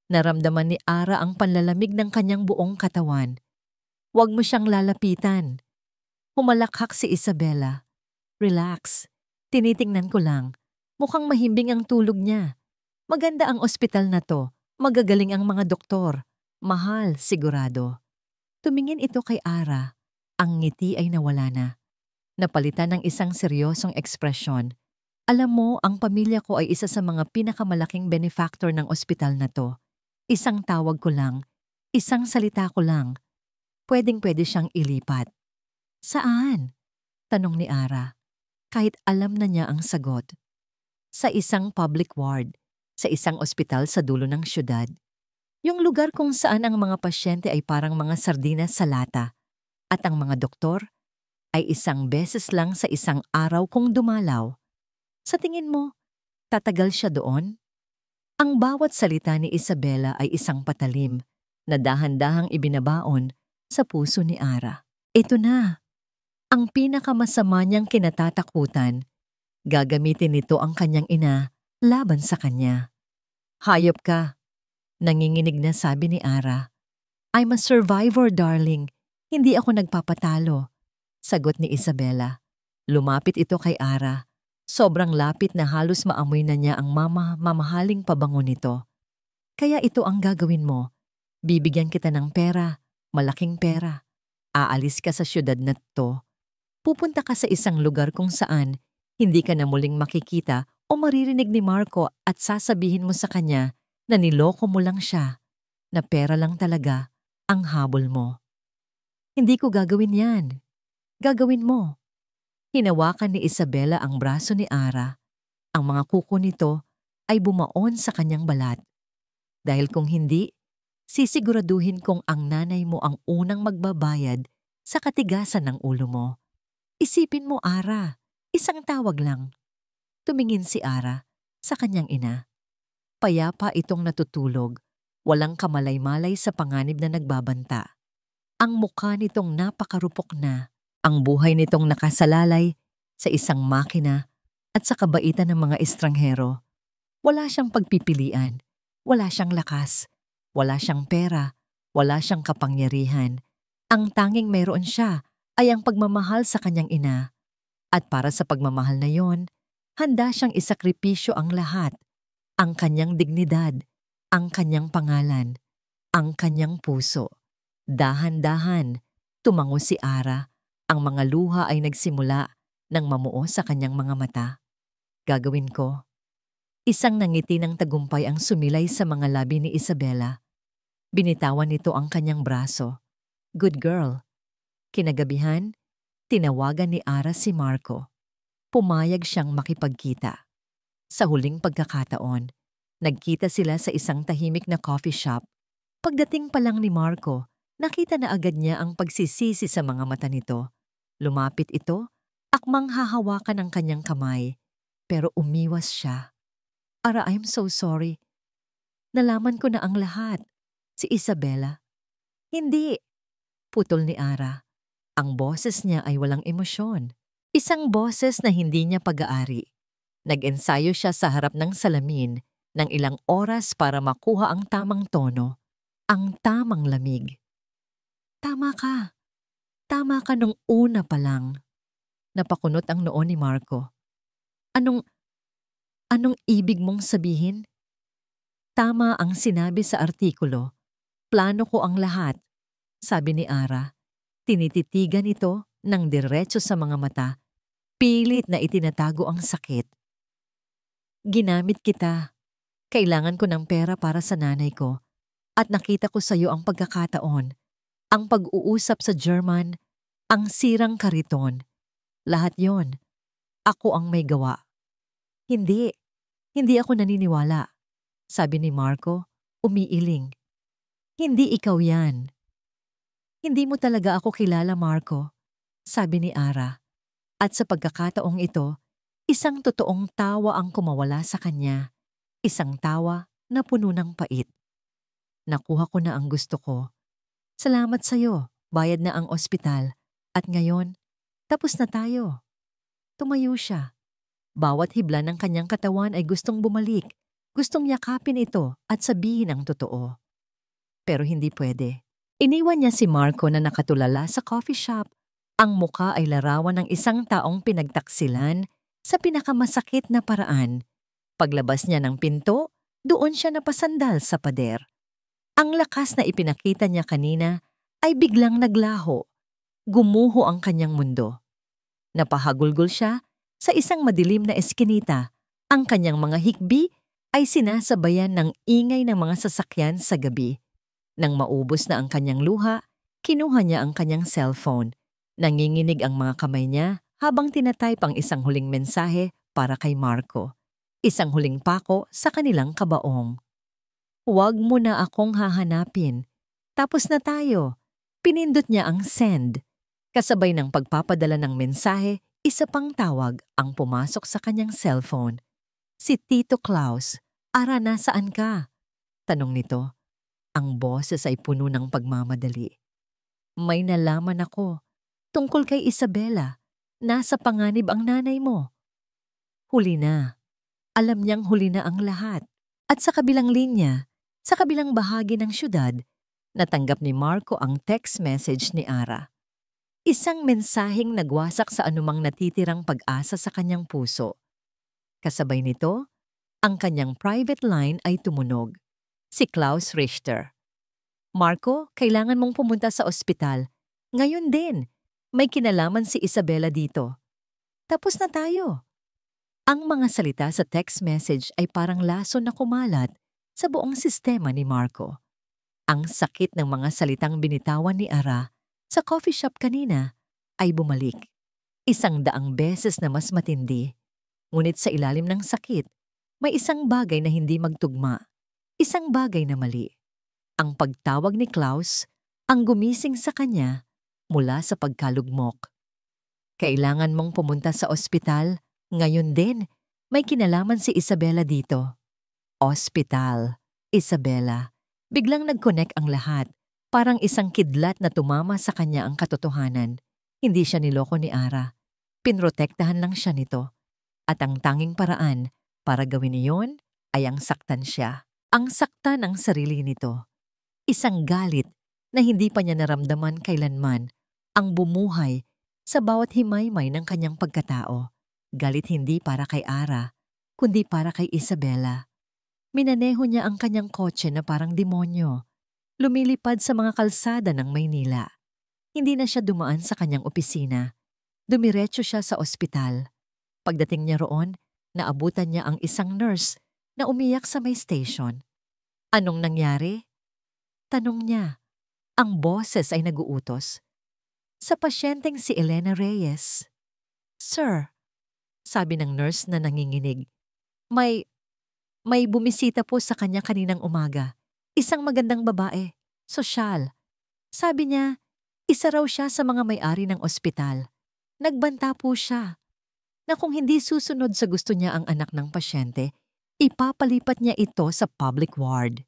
Naramdaman ni Ara ang panlalamig ng kanyang buong katawan. Huwag mo siyang lalapitan. Humalakhak si Isabela. Relax. Tinitingnan ko lang. Mukhang mahimbing ang tulog niya. Maganda ang ospital na to. Magagaling ang mga doktor. Mahal, sigurado. Tumingin ito kay Ara. Ang ngiti ay nawala na. Napalitan ng isang seryosong ekspresyon. Alam mo, ang pamilya ko ay isa sa mga pinakamalaking benefactor ng ospital na to. Isang tawag ko lang. Isang salita ko lang. Pwedeng-pwede siyang ilipat. Saan? Tanong ni Ara. Kahit alam na niya ang sagot. Sa isang public ward, sa isang ospital sa dulo ng syudad. Yung lugar kung saan ang mga pasyente ay parang mga sardinas sa lata at ang mga doktor ay isang beses lang sa isang araw kung dumalaw. Sa tingin mo, tatagal siya doon? Ang bawat salita ni Isabela ay isang patalim na dahan-dahang ibinabaon sa puso ni Ara. Ito na. Ang pinakamasama niyang kinatatakutan, gagamitin nito ang kanyang ina laban sa kanya. Hayop ka, nanginginig na sabi ni Ara. I'm a survivor, darling. Hindi ako nagpapatalo, sagot ni Isabela. Lumapit ito kay Ara. Sobrang lapit na halos maamoy na niya ang mamahaling pabango nito. Kaya ito ang gagawin mo. Bibigyan kita ng pera, malaking pera. Aalis ka sa syudad na to. Pupunta ka sa isang lugar kung saan hindi ka na muling makikita o maririnig ni Marco at sasabihin mo sa kanya na niloko mo lang siya, na pera lang talaga ang habol mo. Hindi ko gagawin yan. Gagawin mo. Hinawakan ni Isabela ang braso ni Ara. Ang mga kuko nito ay bumaon sa kanyang balat. Dahil kung hindi, sisiguraduhin kong ang nanay mo ang unang magbabayad sa katigasan ng ulo mo. Isipin mo, Ara, isang tawag lang. Tumingin si Ara sa kanyang ina. Payapa itong natutulog, walang kamalay-malay sa panganib na nagbabanta. Ang mukha nitong napakarupok na, ang buhay nitong nakasalalay sa isang makina at sa kabaitan ng mga estranghero. Wala siyang pagpipilian, wala siyang lakas, wala siyang pera, wala siyang kapangyarihan. Ang tanging meron siya ay ang pagmamahal sa kanyang ina. At para sa pagmamahal na yon, handa siyang isakripisyo ang lahat. Ang kanyang dignidad, ang kanyang pangalan, ang kanyang puso. Dahan-dahan, tumango si Ara. Ang mga luha ay nagsimula nang mamuo sa kanyang mga mata. Gagawin ko. Isang nangiti ng tagumpay ang sumilay sa mga labi ni Isabela. Binitawan nito ang kanyang braso. Good girl. Kinagabihan, tinawagan ni Ara si Marco. Pumayag siyang makipagkita. Sa huling pagkakataon, nagkita sila sa isang tahimik na coffee shop. Pagdating pa lang ni Marco, nakita na agad niya ang pagsisisi sa mga mata nito. Lumapit ito, Akmang hahawakan ang kanyang kamay, pero umiwas siya. Ara, I'm so sorry. Nalaman ko na ang lahat. Si Isabela. Hindi, putol ni Ara. Ang boses niya ay walang emosyon. Isang boses na hindi niya pag-aari. Nag-ensayo siya sa harap ng salamin ng ilang oras para makuha ang tamang tono, ang tamang lamig. Tama ka. Tama ka nung una pa lang. Napakunot ang noo ni Marco. Anong ibig mong sabihin? Tama ang sinabi sa artikulo. Plano ko ang lahat, sabi ni Ara. Tinititigan ito ng diretso sa mga mata. Pilit na itinatago ang sakit. Ginamit kita. Kailangan ko ng pera para sa nanay ko. At nakita ko sa iyo ang pagkakataon. Ang pag-uusap sa German, ang sirang kariton. Lahat yon. Ako ang may gawa. Hindi ako naniniwala, sabi ni Marco, umiiling. Hindi ikaw yan. Hindi mo talaga ako kilala, Marco, sabi ni Ara. At sa pagkakataong ito, isang totoong tawa ang kumawala sa kanya. Isang tawa na puno ng pait. Nakuha ko na ang gusto ko. Salamat sa'yo, bayad na ang ospital. At ngayon, tapos na tayo. Tumayo siya. Bawat hibla ng kanyang katawan ay gustong bumalik. Gustong yakapin ito at sabihin ang totoo. Pero hindi pwede. Iniwan niya si Marco na nakatulala sa coffee shop. Ang muka ay larawan ng isang taong pinagtaksilan sa pinakamasakit na paraan. Paglabas niya ng pinto, doon siya napasandal sa pader. Ang lakas na ipinakita niya kanina ay biglang naglaho. Gumuho ang kanyang mundo. Napahagulgol siya sa isang madilim na eskinita. Ang kanyang mga hikbi ay sinasabayan ng ingay ng mga sasakyan sa gabi. Nang maubos na ang kanyang luha, kinuha niya ang kanyang cellphone. Nanginginig ang mga kamay niya habang tinatype ang isang huling mensahe para kay Marco. Isang huling pako sa kanilang kabaong. Huwag mo na akong hahanapin. Tapos na tayo. Pinindot niya ang send. Kasabay ng pagpapadala ng mensahe, isa pang tawag ang pumasok sa kanyang cellphone. Si Tito Klaus. Ara, nasaan ka? Tanong nito. Ang boses ay puno ng pagmamadali. May nalaman ako. Tungkol kay Isabela. Nasa panganib ang nanay mo. Huli na. Alam niyang huli na ang lahat. At sa kabilang linya, sa kabilang bahagi ng syudad, natanggap ni Marco ang text message ni Ara. Isang mensaheng nagwasak sa anumang natitirang pag-asa sa kanyang puso. Kasabay nito, ang kanyang private line ay tumunog. Si Klaus Richter. Marco, kailangan mong pumunta sa ospital. Ngayon din, may kinalaman si Isabela dito. Tapos na tayo. Ang mga salita sa text message ay parang laso na kumalat sa buong sistema ni Marco. Ang sakit ng mga salitang binitawan ni Ara sa coffee shop kanina ay bumalik. 100 beses na mas matindi. Ngunit sa ilalim ng sakit, may isang bagay na hindi magtugma. Isang bagay na mali. Ang pagtawag ni Klaus ang gumising sa kanya mula sa pagkalugmok. Kailangan mong pumunta sa ospital. Ngayon din, may kinalaman si Isabela dito. Ospital. Isabela. Biglang nag-connect ang lahat. Parang isang kidlat na tumama sa kanya ang katotohanan. Hindi siya niloko ni Ara. Pinrotektahan lang siya nito. At ang tanging paraan para gawin iyon ay ang saktan siya. Ang saktan ng sarili nito. Isang galit na hindi pa niya naramdaman kailanman ang bumuhay sa bawat himaymay ng kanyang pagkatao. Galit hindi para kay Ara, kundi para kay Isabela. Minaneho niya ang kanyang kotse na parang demonyo. Lumilipad sa mga kalsada ng Maynila. Hindi na siya dumaan sa kanyang opisina. Dumiretso siya sa ospital. Pagdating niya roon, naabutan niya ang isang nurse na umiyak sa may station. Anong nangyari? Tanong niya. Ang boses ay naguutos. Sa pasyenteng si Elena Reyes. Sir, sabi ng nurse na nanginginig, may bumisita po sa kanya kaninang umaga. Isang magandang babae, sosyal. Sabi niya, isa raw siya sa mga may-ari ng ospital. Nagbanta po siya na kung hindi susunod sa gusto niya ang anak ng pasyente, ipapalipat niya ito sa public ward.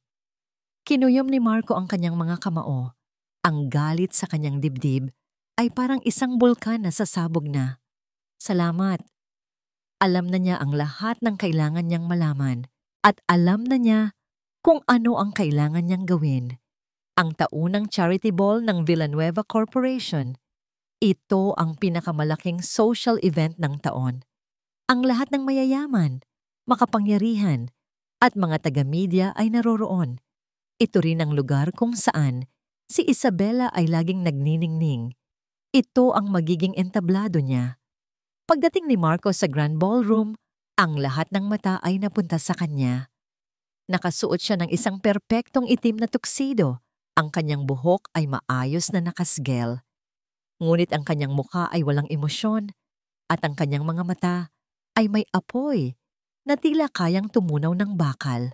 Kinuyom ni Marco ang kanyang mga kamao. Ang galit sa kanyang dibdib ay parang isang bulkan na sasabog na. Salamat. Alam na niya ang lahat ng kailangan niyang malaman at alam na niya kung ano ang kailangan niyang gawin. Ang taunang charity ball ng Villanueva Corporation. Ito ang pinakamalaking social event ng taon. Ang lahat ng mayayaman, makapangyarihan, at mga taga-media ay naroroon. Ito rin ang lugar kung saan si Isabela ay laging nagniningning. Ito ang magiging entablado niya. Pagdating ni Marco sa Grand Ballroom, ang lahat ng mata ay napunta sa kanya. Nakasuot siya ng isang perpektong itim na tuxedo. Ang kanyang buhok ay maayos na nakasgel. Ngunit ang kanyang mukha ay walang emosyon at ang kanyang mga mata ay may apoy na tila kayang tumunaw ng bakal.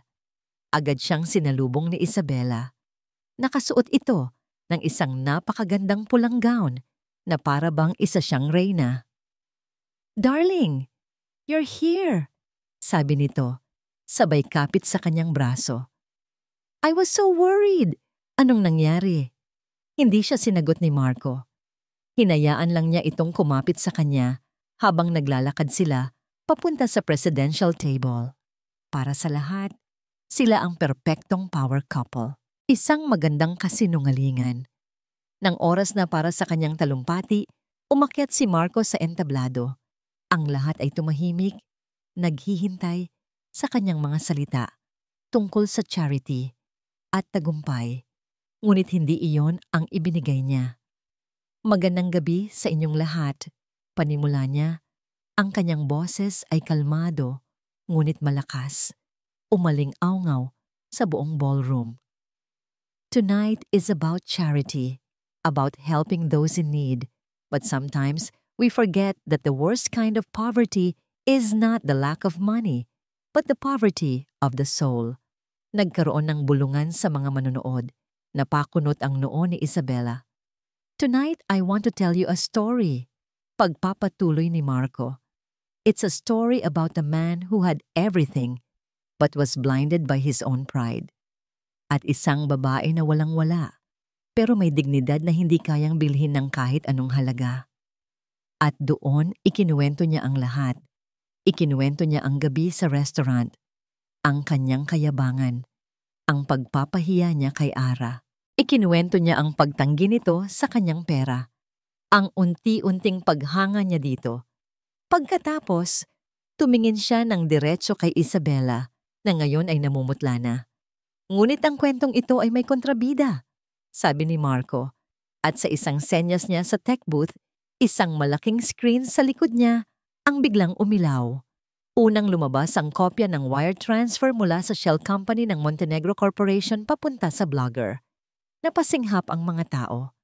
Agad siyang sinalubong ni Isabela. Nakasuot ito ng isang napakagandang pulang gown na para bang isa siyang reyna. "Darling, you're here," sabi nito, sabay kapit sa kanyang braso. "I was so worried. Anong nangyari?" Hindi siya sinagot ni Marco. Hinayaan lang niya itong kumapit sa kanya habang naglalakad sila papunta sa presidential table. Para sa lahat, sila ang perpektong power couple. Isang magandang kasinungalingan. Nang oras na para sa kanyang talumpati, umakyat si Marco sa entablado. Ang lahat ay tumahimik, naghihintay sa kanyang mga salita tungkol sa charity at tagumpay. Ngunit hindi iyon ang ibinigay niya. "Magandang gabi sa inyong lahat," panimula niya. Ang kanyang boses ay kalmado, ngunit malakas. Umaling-awngaw sa buong ballroom. "Tonight is about charity, about helping those in need. But sometimes, we forget that the worst kind of poverty is not the lack of money, but the poverty of the soul." Nagkaroon ng bulungan sa mga manonood. Napakunot ang noo ni Isabela. "Tonight, I want to tell you a story." Pagpapatuloy ni Marco. "It's a story about a man who had everything but was blinded by his own pride. At isang babae na walang-wala, pero may dignidad na hindi kayang bilhin ng kahit anong halaga. At doon, ikinuwento niya ang lahat. Ikinuwento niya ang gabi sa restaurant, ang kanyang kayabangan, ang pagpapahiya niya kay Ara. Ikinuwento niya ang pagtanggi nito sa kanyang pera, ang unti-unting paghanga niya dito. Pagkatapos, tumingin siya ng diretso kay Isabela na ngayon ay namumutla na. "Ngunit ang kwentong ito ay may kontrabida," sabi ni Marco. At sa isang senyas niya sa tech booth, isang malaking screen sa likod niya ang biglang umilaw. Unang lumabas ang kopya ng wire transfer mula sa shell company ng Montenegro Corporation papunta sa blogger. Napasinghap ang mga tao.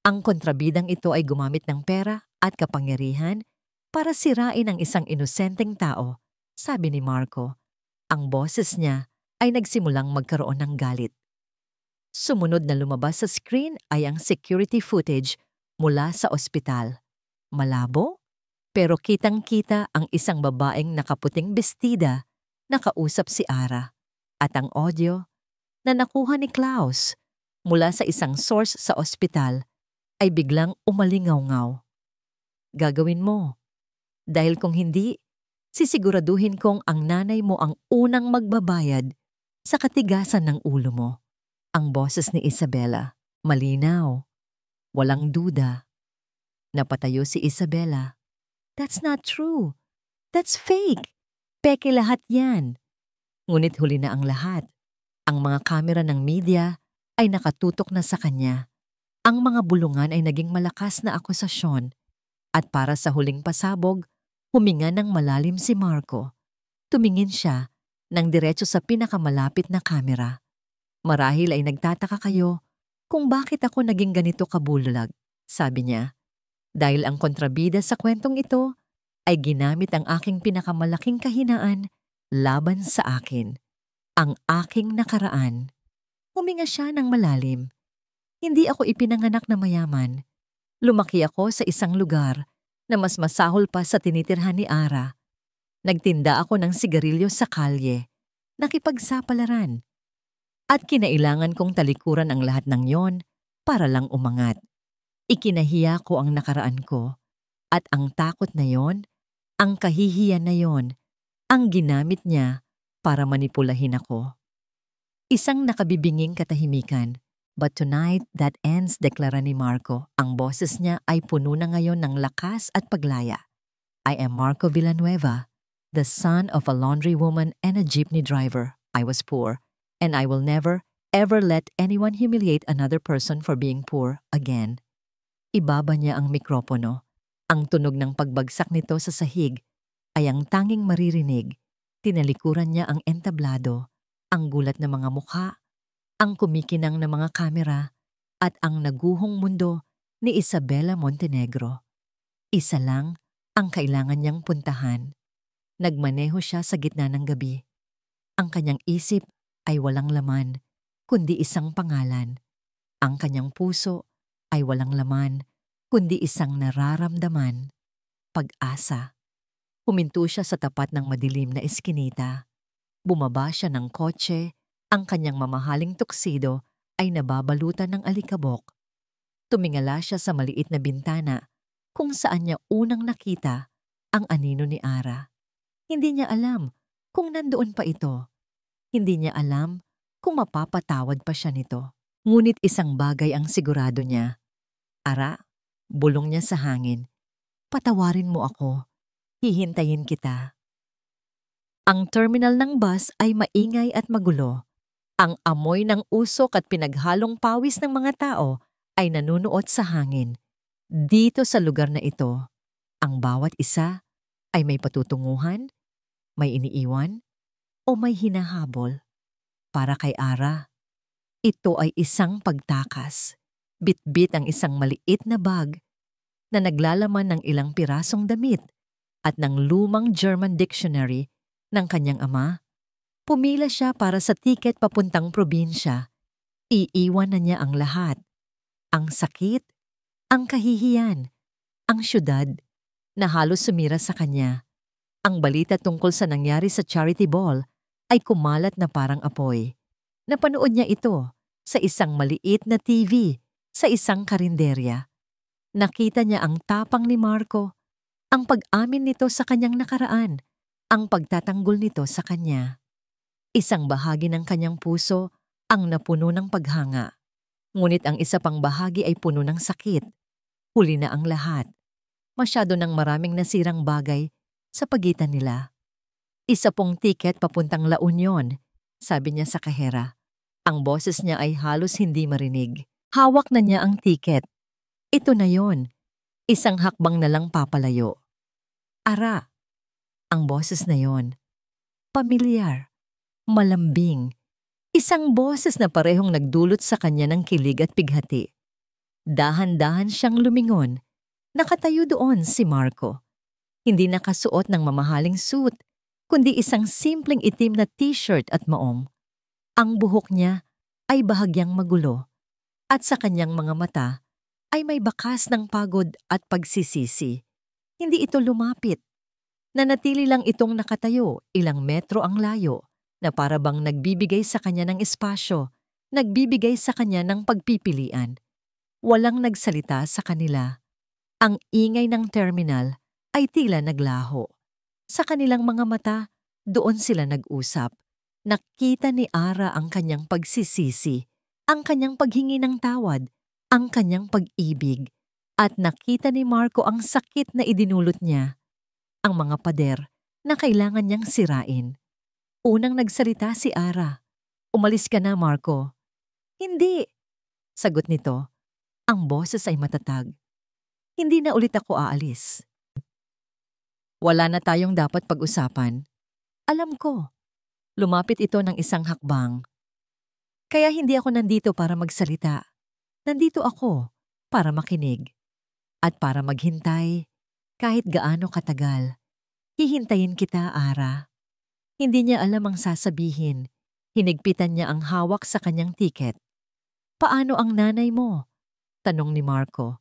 Ang kontrabidang ito ay gumamit ng pera at kapangyarihan para sirain ang isang inosenteng tao, sabi ni Marco. Ang boses niya ay nagsimulang magkaroon ng galit. Sumunod na lumabas sa screen ay ang security footage mula sa ospital. Malabo, pero kitang-kita ang isang babaeng nakaputing bestida na kausap si Ara. At ang audio na nakuha ni Klaus mula sa isang source sa ospital ay biglang umalingaw-ngaw. "Gagawin mo. Dahil kung hindi, sisiguraduhin kong ang nanay mo ang unang magbabayad sa katigasan ng ulo mo." Ang boses ni Isabela, malinaw, walang duda. Napatayo si Isabela. "That's not true. That's fake. Peke lahat yan." Ngunit huli na ang lahat. Ang mga kamera ng media ay nakatutok na sa kanya. Ang mga bulungan ay naging malakas na akusasyon. At para sa huling pasabog, huminga ng malalim si Marco. Tumingin siya ng diretso sa pinakamalapit na kamera. "Marahil ay nagtataka kayo kung bakit ako naging ganito kabulalag," sabi niya. "Dahil ang kontrabida sa kwentong ito ay ginamit ang aking pinakamalaking kahinaan laban sa akin, ang aking nakaraan." Huminga siya ng malalim. "Hindi ako ipinanganak na mayaman. Lumaki ako sa isang lugar na mas masahol pa sa tinitirhan ni Ara. Nagtinda ako ng sigarilyo sa kalye, nakipagsapalaran, at kinailangan kong talikuran ang lahat ng yon para lang umangat. Ikinahiya ko ang nakaraan ko, at ang takot na yon, ang kahihiyan na yon, ang ginamit niya para manipulahin ako. Isang nakabibinging katahimikan. But tonight, that ends, deklara ni Marco. Ang boses niya ay puno na ngayon ng lakas at paglaya. I am Marco Villanueva, the son of a laundry woman and a jeepney driver. I was poor, and I will never, ever let anyone humiliate another person for being poor again. Ibaba niya ang mikropono. Ang tunog ng pagbagsak nito sa sahig ay ang tanging maririnig. Tinalikuran niya ang entablado, ang gulat ng mga mukha, ang kumikinang na mga kamera, at ang naguhong mundo ni Isabela Montenegro. Isa lang ang kailangan niyang puntahan. Nagmaneho siya sa gitna ng gabi. Ang kanyang isip ay walang laman, kundi isang pangalan. Ang kanyang puso ay walang laman, kundi isang nararamdaman. Pag-asa. Huminto siya sa tapat ng madilim na eskinita. Bumaba siya ng kotse. Ang kanyang mamahaling tuksido ay nababalutan ng alikabok. Tumingala siya sa maliit na bintana kung saan niya unang nakita ang anino ni Ara. Hindi niya alam kung nandoon pa ito. Hindi niya alam kung mapapatawad pa siya nito. Ngunit isang bagay ang sigurado niya. Ara, bulong niya sa hangin. Patawarin mo ako. Hihintayin kita. Ang terminal ng bus ay maingay at magulo. Ang amoy ng usok at pinaghalong pawis ng mga tao ay nanunuot sa hangin. Dito sa lugar na ito, ang bawat isa ay may patutunguhan, may iniiwan, o may hinahabol. Para kay Ara, ito ay isang pagtakas. Bitbit ang isang maliit na bag na naglalaman ng ilang pirasong damit at ng lumang German dictionary ng kanyang ama. Pumila siya para sa tiket papuntang probinsya. Iiwan na niya ang lahat. Ang sakit, ang kahihiyan, ang syudad na halos sumira sa kanya. Ang balita tungkol sa nangyari sa charity ball ay kumalat na parang apoy. Napanood niya ito sa isang maliit na TV sa isang karinderya. Nakita niya ang tapang ni Marco, ang pag-amin nito sa kanyang nakaraan, ang pagtatanggol nito sa kanya. Isang bahagi ng kanyang puso ang napuno ng paghanga. Ngunit ang isa pang bahagi ay puno ng sakit. Huli na ang lahat. Masyado ng maraming nasirang bagay sa pagitan nila. Isa pong tiket papuntang La Union, sabi niya sa kahera. Ang boses niya ay halos hindi marinig. Hawak na niya ang tiket. Ito na yon. Isang hakbang na lang papalayo. Ara. Ang boses na yon. Pamilyar. Malambing. Isang boses na parehong nagdulot sa kanya ng kilig at pighati. Dahan-dahan siyang lumingon. Nakatayo doon si Marco. Hindi nakasuot ng mamahaling suit, kundi isang simpleng itim na t-shirt at maong. Ang buhok niya ay bahagyang magulo, at sa kanyang mga mata ay may bakas ng pagod at pagsisisi. Hindi ito lumapit. Nanatili lang itong nakatayo, ilang metro ang layo, na para bang nagbibigay sa kanya ng espasyo, nagbibigay sa kanya ng pagpipilian. Walang nagsalita sa kanila. Ang ingay ng terminal ay tila naglaho. Sa kanilang mga mata, doon sila nag-usap. Nakita ni Ara ang kanyang pagsisisi, ang kanyang paghingi ng tawad, ang kanyang pag-ibig, at nakita ni Marco ang sakit na idinulot niya. Ang mga pader na kailangan niyang sirain. Unang nagsalita si Ara. Umalis ka na, Marco. Hindi. Sagot nito. Ang boses ay matatag. Hindi na ulit ako aalis. Wala na tayong dapat pag-usapan. Alam ko. Lumapit ito ng isang hakbang. Kaya hindi ako nandito para magsalita. Nandito ako para makinig. At para maghintay kahit gaano katagal. Hihintayin kita, Ara. Hindi niya alam ang sasabihin. Hinigpitan niya ang hawak sa kanyang tiket. Paano ang nanay mo? Tanong ni Marco.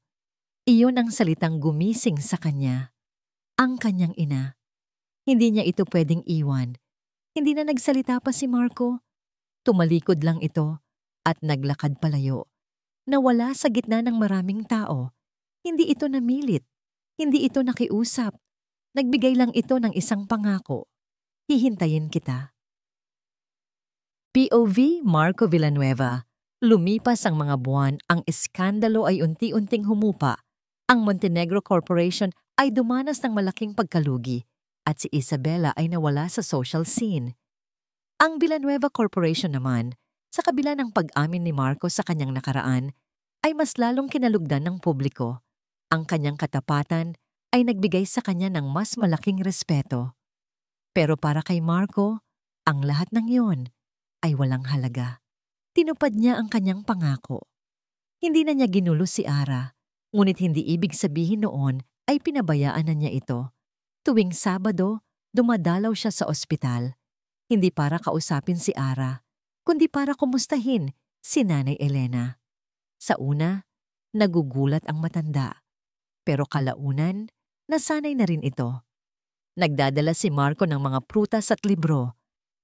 Iyon ang salitang gumising sa kanya, ang kanyang ina. Hindi niya ito pwedeng iwan. Hindi na nagsalita pa si Marco. Tumalikod lang ito at naglakad palayo. Nawala sa gitna ng maraming tao. Hindi ito namilit. Hindi ito nakiusap. Nagbigay lang ito ng isang pangako. Hihintayin kita. POV Marco Villanueva. Lumipas ang mga buwan, ang iskandalo ay unti-unting humupa. Ang Montenegro Corporation ay dumanas ng malaking pagkalugi at si Isabela ay nawala sa social scene. Ang Villanueva Corporation naman, sa kabila ng pag-amin ni Marco sa kanyang nakaraan, ay mas lalong kinalugdan ng publiko. Ang kanyang katapatan ay nagbigay sa kanya ng mas malaking respeto. Pero para kay Marco, ang lahat ng iyon ay walang halaga. Tinupad niya ang kanyang pangako. Hindi na niya ginulo si Ara, ngunit hindi ibig sabihin noon ay pinabayaan na niya ito. Tuwing Sabado, dumadalaw siya sa ospital. Hindi para kausapin si Ara, kundi para kumustahin si Nanay Elena. Sa una, nagugulat ang matanda. Pero kalaunan, nasanay na rin ito. Nagdadala si Marco ng mga prutas at libro.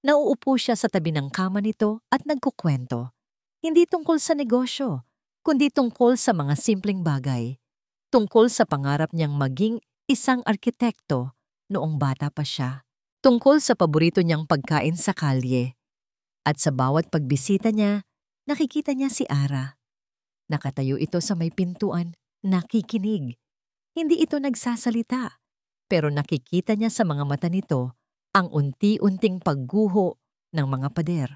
Nauupo siya sa tabi ng kama nito at nagkukwento. Hindi tungkol sa negosyo, kundi tungkol sa mga simpleng bagay. Tungkol sa pangarap niyang maging isang arkitekto noong bata pa siya. Tungkol sa paborito niyang pagkain sa kalye. At sa bawat pagbisita niya, nakikita niya si Ara. Nakatayo ito sa may pintuan, nakikinig. Hindi ito nagsasalita, pero nakikita niya sa mga mata nito ang unti-unting pagguho ng mga pader.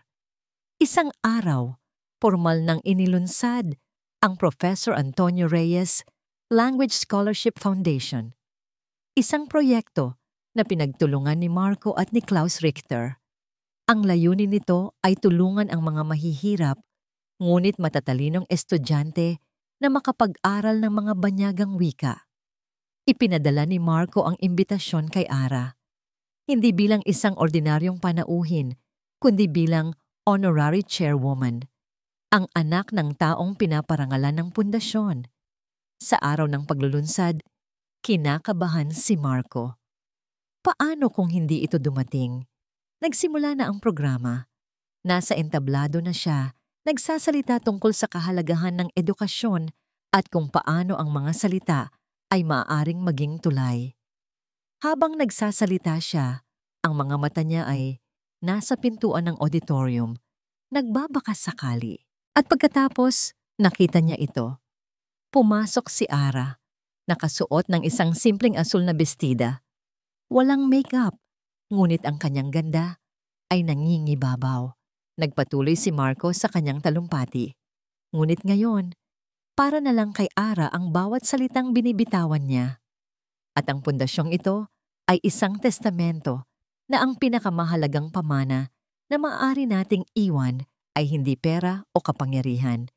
Isang araw, formal nang inilunsad ang Professor Antonio Reyes Language Scholarship Foundation. Isang proyekto na pinagtulungan ni Marco at ni Klaus Richter. Ang layunin nito ay tulungan ang mga mahihirap, ngunit matatalinong estudyante na makapag-aral ng mga banyagang wika. Ipinadala ni Marco ang imbitasyon kay Ara. Hindi bilang isang ordinaryong panauhin, kundi bilang honorary chairwoman, ang anak ng taong pinaparangalan ng pundasyon. Sa araw ng paglulunsad, kinakabahan si Marco. Paano kung hindi ito dumating? Nagsimula na ang programa. Nasa entablado na siya, nagsasalita tungkol sa kahalagahan ng edukasyon at kung paano ang mga salita ay maaaring maging tulay. Habang nagsasalita siya, ang mga mata niya ay nasa pintuan ng auditorium, nagbabakas sakali. At pagkatapos, nakita niya ito. Pumasok si Ara, nakasuot ng isang simpleng asul na bestida. Walang makeup, ngunit ang kanyang ganda ay nangingibabaw. Nagpatuloy si Marco sa kanyang talumpati. Ngunit ngayon, para na lang kay Ara ang bawat salitang binibitawan niya. At ang pundasyong ito ay isang testamento na ang pinakamahalagang pamana na maaari nating iwan ay hindi pera o kapangyarihan,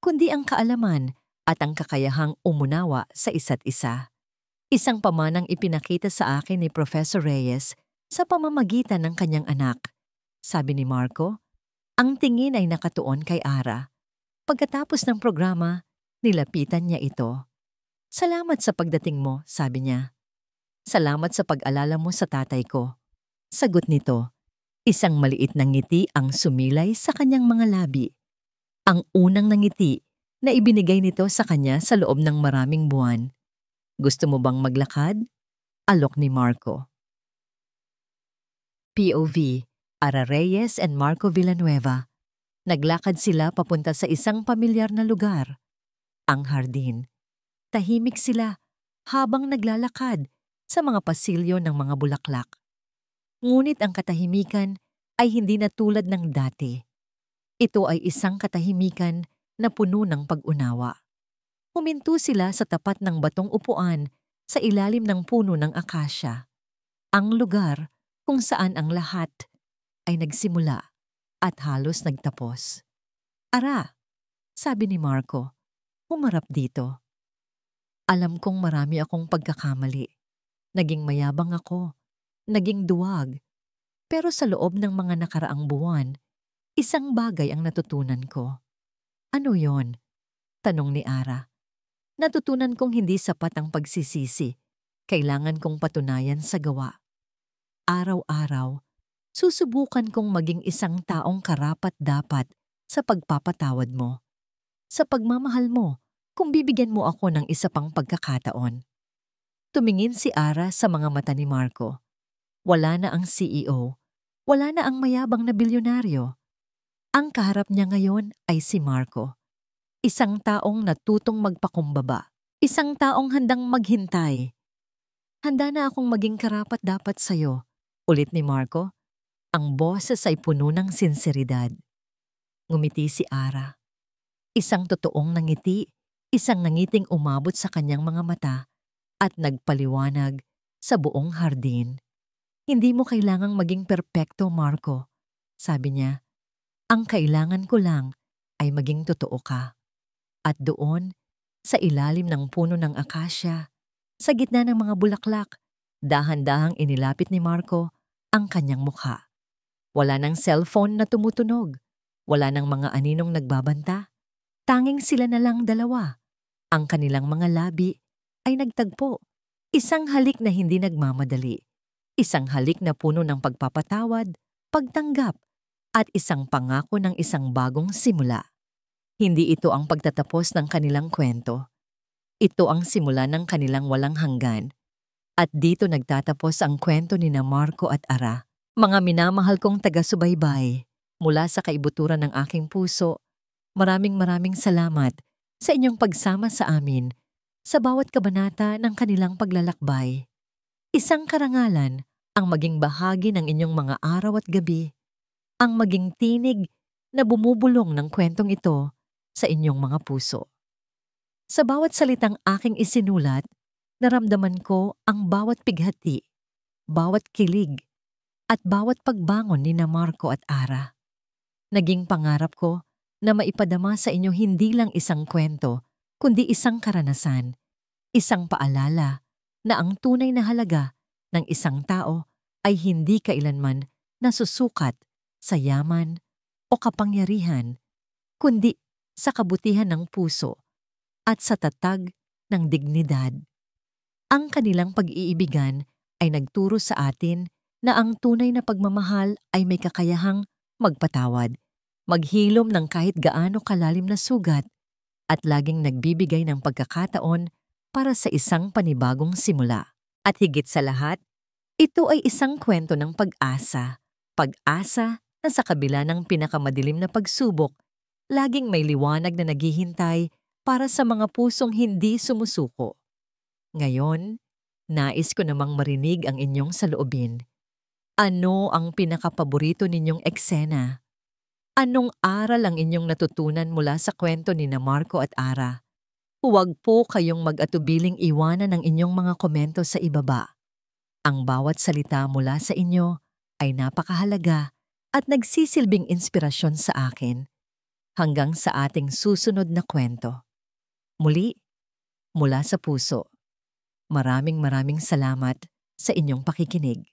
kundi ang kaalaman at ang kakayahang umunawa sa isa't isa. Isang pamanang ipinakita sa akin ni Professor Reyes sa pamamagitan ng kanyang anak. Sabi ni Marco, ang tingin ay nakatuon kay Ara. Pagkatapos ng programa, nilapitan niya ito. Salamat sa pagdating mo, sabi niya. Salamat sa pag-alala mo sa tatay ko. Sagot nito, isang maliit na ngiti ang sumilay sa kanyang mga labi. Ang unang ngiti na ibinigay nito sa kanya sa loob ng maraming buwan. Gusto mo bang maglakad? Alok ni Marco. POV, Ara Reyes and Marco Villanueva. Naglakad sila papunta sa isang pamilyar na lugar, ang hardin. Tahimik sila habang naglalakad sa mga pasilyo ng mga bulaklak. Ngunit ang katahimikan ay hindi na tulad ng dati. Ito ay isang katahimikan na puno ng pag-unawa. Huminto sila sa tapat ng batong upuan sa ilalim ng puno ng akasya. Ang lugar kung saan ang lahat ay nagsimula at halos nagtapos. Ara, sabi ni Marco, humarap dito. Alam kong marami akong pagkakamali. Naging mayabang ako, naging duwag. Pero sa loob ng mga nakaraang buwan, isang bagay ang natutunan ko. Ano yon? Tanong ni Ara. Natutunan kong hindi sapat ang pagsisisi. Kailangan kong patunayan sa gawa. Araw-araw, susubukan kong maging isang taong karapat-dapat sa pagpapatawad mo. Sa pagmamahal mo, kung bibigyan mo ako ng isa pang pagkakataon. Tumingin si Ara sa mga mata ni Marco. Wala na ang CEO. Wala na ang mayabang na bilyonaryo. Ang kaharap niya ngayon ay si Marco. Isang taong natutong magpakumbaba. Isang taong handang maghintay. Handa na akong maging karapat-dapat sa'yo, ulit ni Marco. Ang boses ay puno ng sinseridad. Ngumiti si Ara. Isang totoong nangiti, isang nangiting umabot sa kanyang mga mata at nagpaliwanag sa buong hardin. Hindi mo kailangang maging perpekto, Marco. Sabi niya, ang kailangan ko lang ay maging totoo ka. At doon, sa ilalim ng puno ng akasya, sa gitna ng mga bulaklak, dahan-dahang inilapit ni Marco ang kanyang mukha. Wala nang cellphone na tumutunog. Wala nang mga aninong nagbabanta. Tanging sila na lang dalawa. Ang kanilang mga labi ay nagtagpo. Isang halik na hindi nagmamadali. Isang halik na puno ng pagpapatawad, pagtanggap, at isang pangako ng isang bagong simula. Hindi ito ang pagtatapos ng kanilang kwento. Ito ang simula ng kanilang walang hanggan. At dito nagtatapos ang kwento ni na Marco at Ara. Mga minamahal kong taga-subaybay, mula sa kaibuturan ng aking puso, maraming salamat sa inyong pagsama sa amin sa bawat kabanata ng kanilang paglalakbay. Isang karangalan ang maging bahagi ng inyong mga araw at gabi, ang maging tinig na bumubulong ng kwentong ito sa inyong mga puso. Sa bawat salitang aking isinulat, naramdaman ko ang bawat pighati, bawat kilig, at bawat pagbangon ni na Marco at Ara. Naging pangarap ko na maipadama sa inyo hindi lang isang kwento, kundi isang karanasan, isang paalala na ang tunay na halaga ng isang tao ay hindi kailanman nasusukat sa yaman o kapangyarihan, kundi sa kabutihan ng puso at sa tatag ng dignidad. Ang kanilang pag-iibigan ay nagturo sa atin na ang tunay na pagmamahal ay may kakayahang magpatawad, maghilom ng kahit gaano kalalim na sugat, at laging nagbibigay ng pagkakataon para sa isang panibagong simula. At higit sa lahat, ito ay isang kwento ng pag-asa. Pag-asa na sa kabila ng pinakamadilim na pagsubok, laging may liwanag na naghihintay para sa mga pusong hindi sumusuko. Ngayon, nais ko namang marinig ang inyong saloobin. Ano ang pinakapaborito ninyong eksena? Anong aral ang inyong natutunan mula sa kwento ni na Marco at Ara? Huwag po kayong mag-atubiling iwanan ang inyong mga komento sa ibaba. Ang bawat salita mula sa inyo ay napakahalaga at nagsisilbing inspirasyon sa akin hanggang sa ating susunod na kwento. Muli, mula sa puso, maraming salamat sa inyong pakikinig.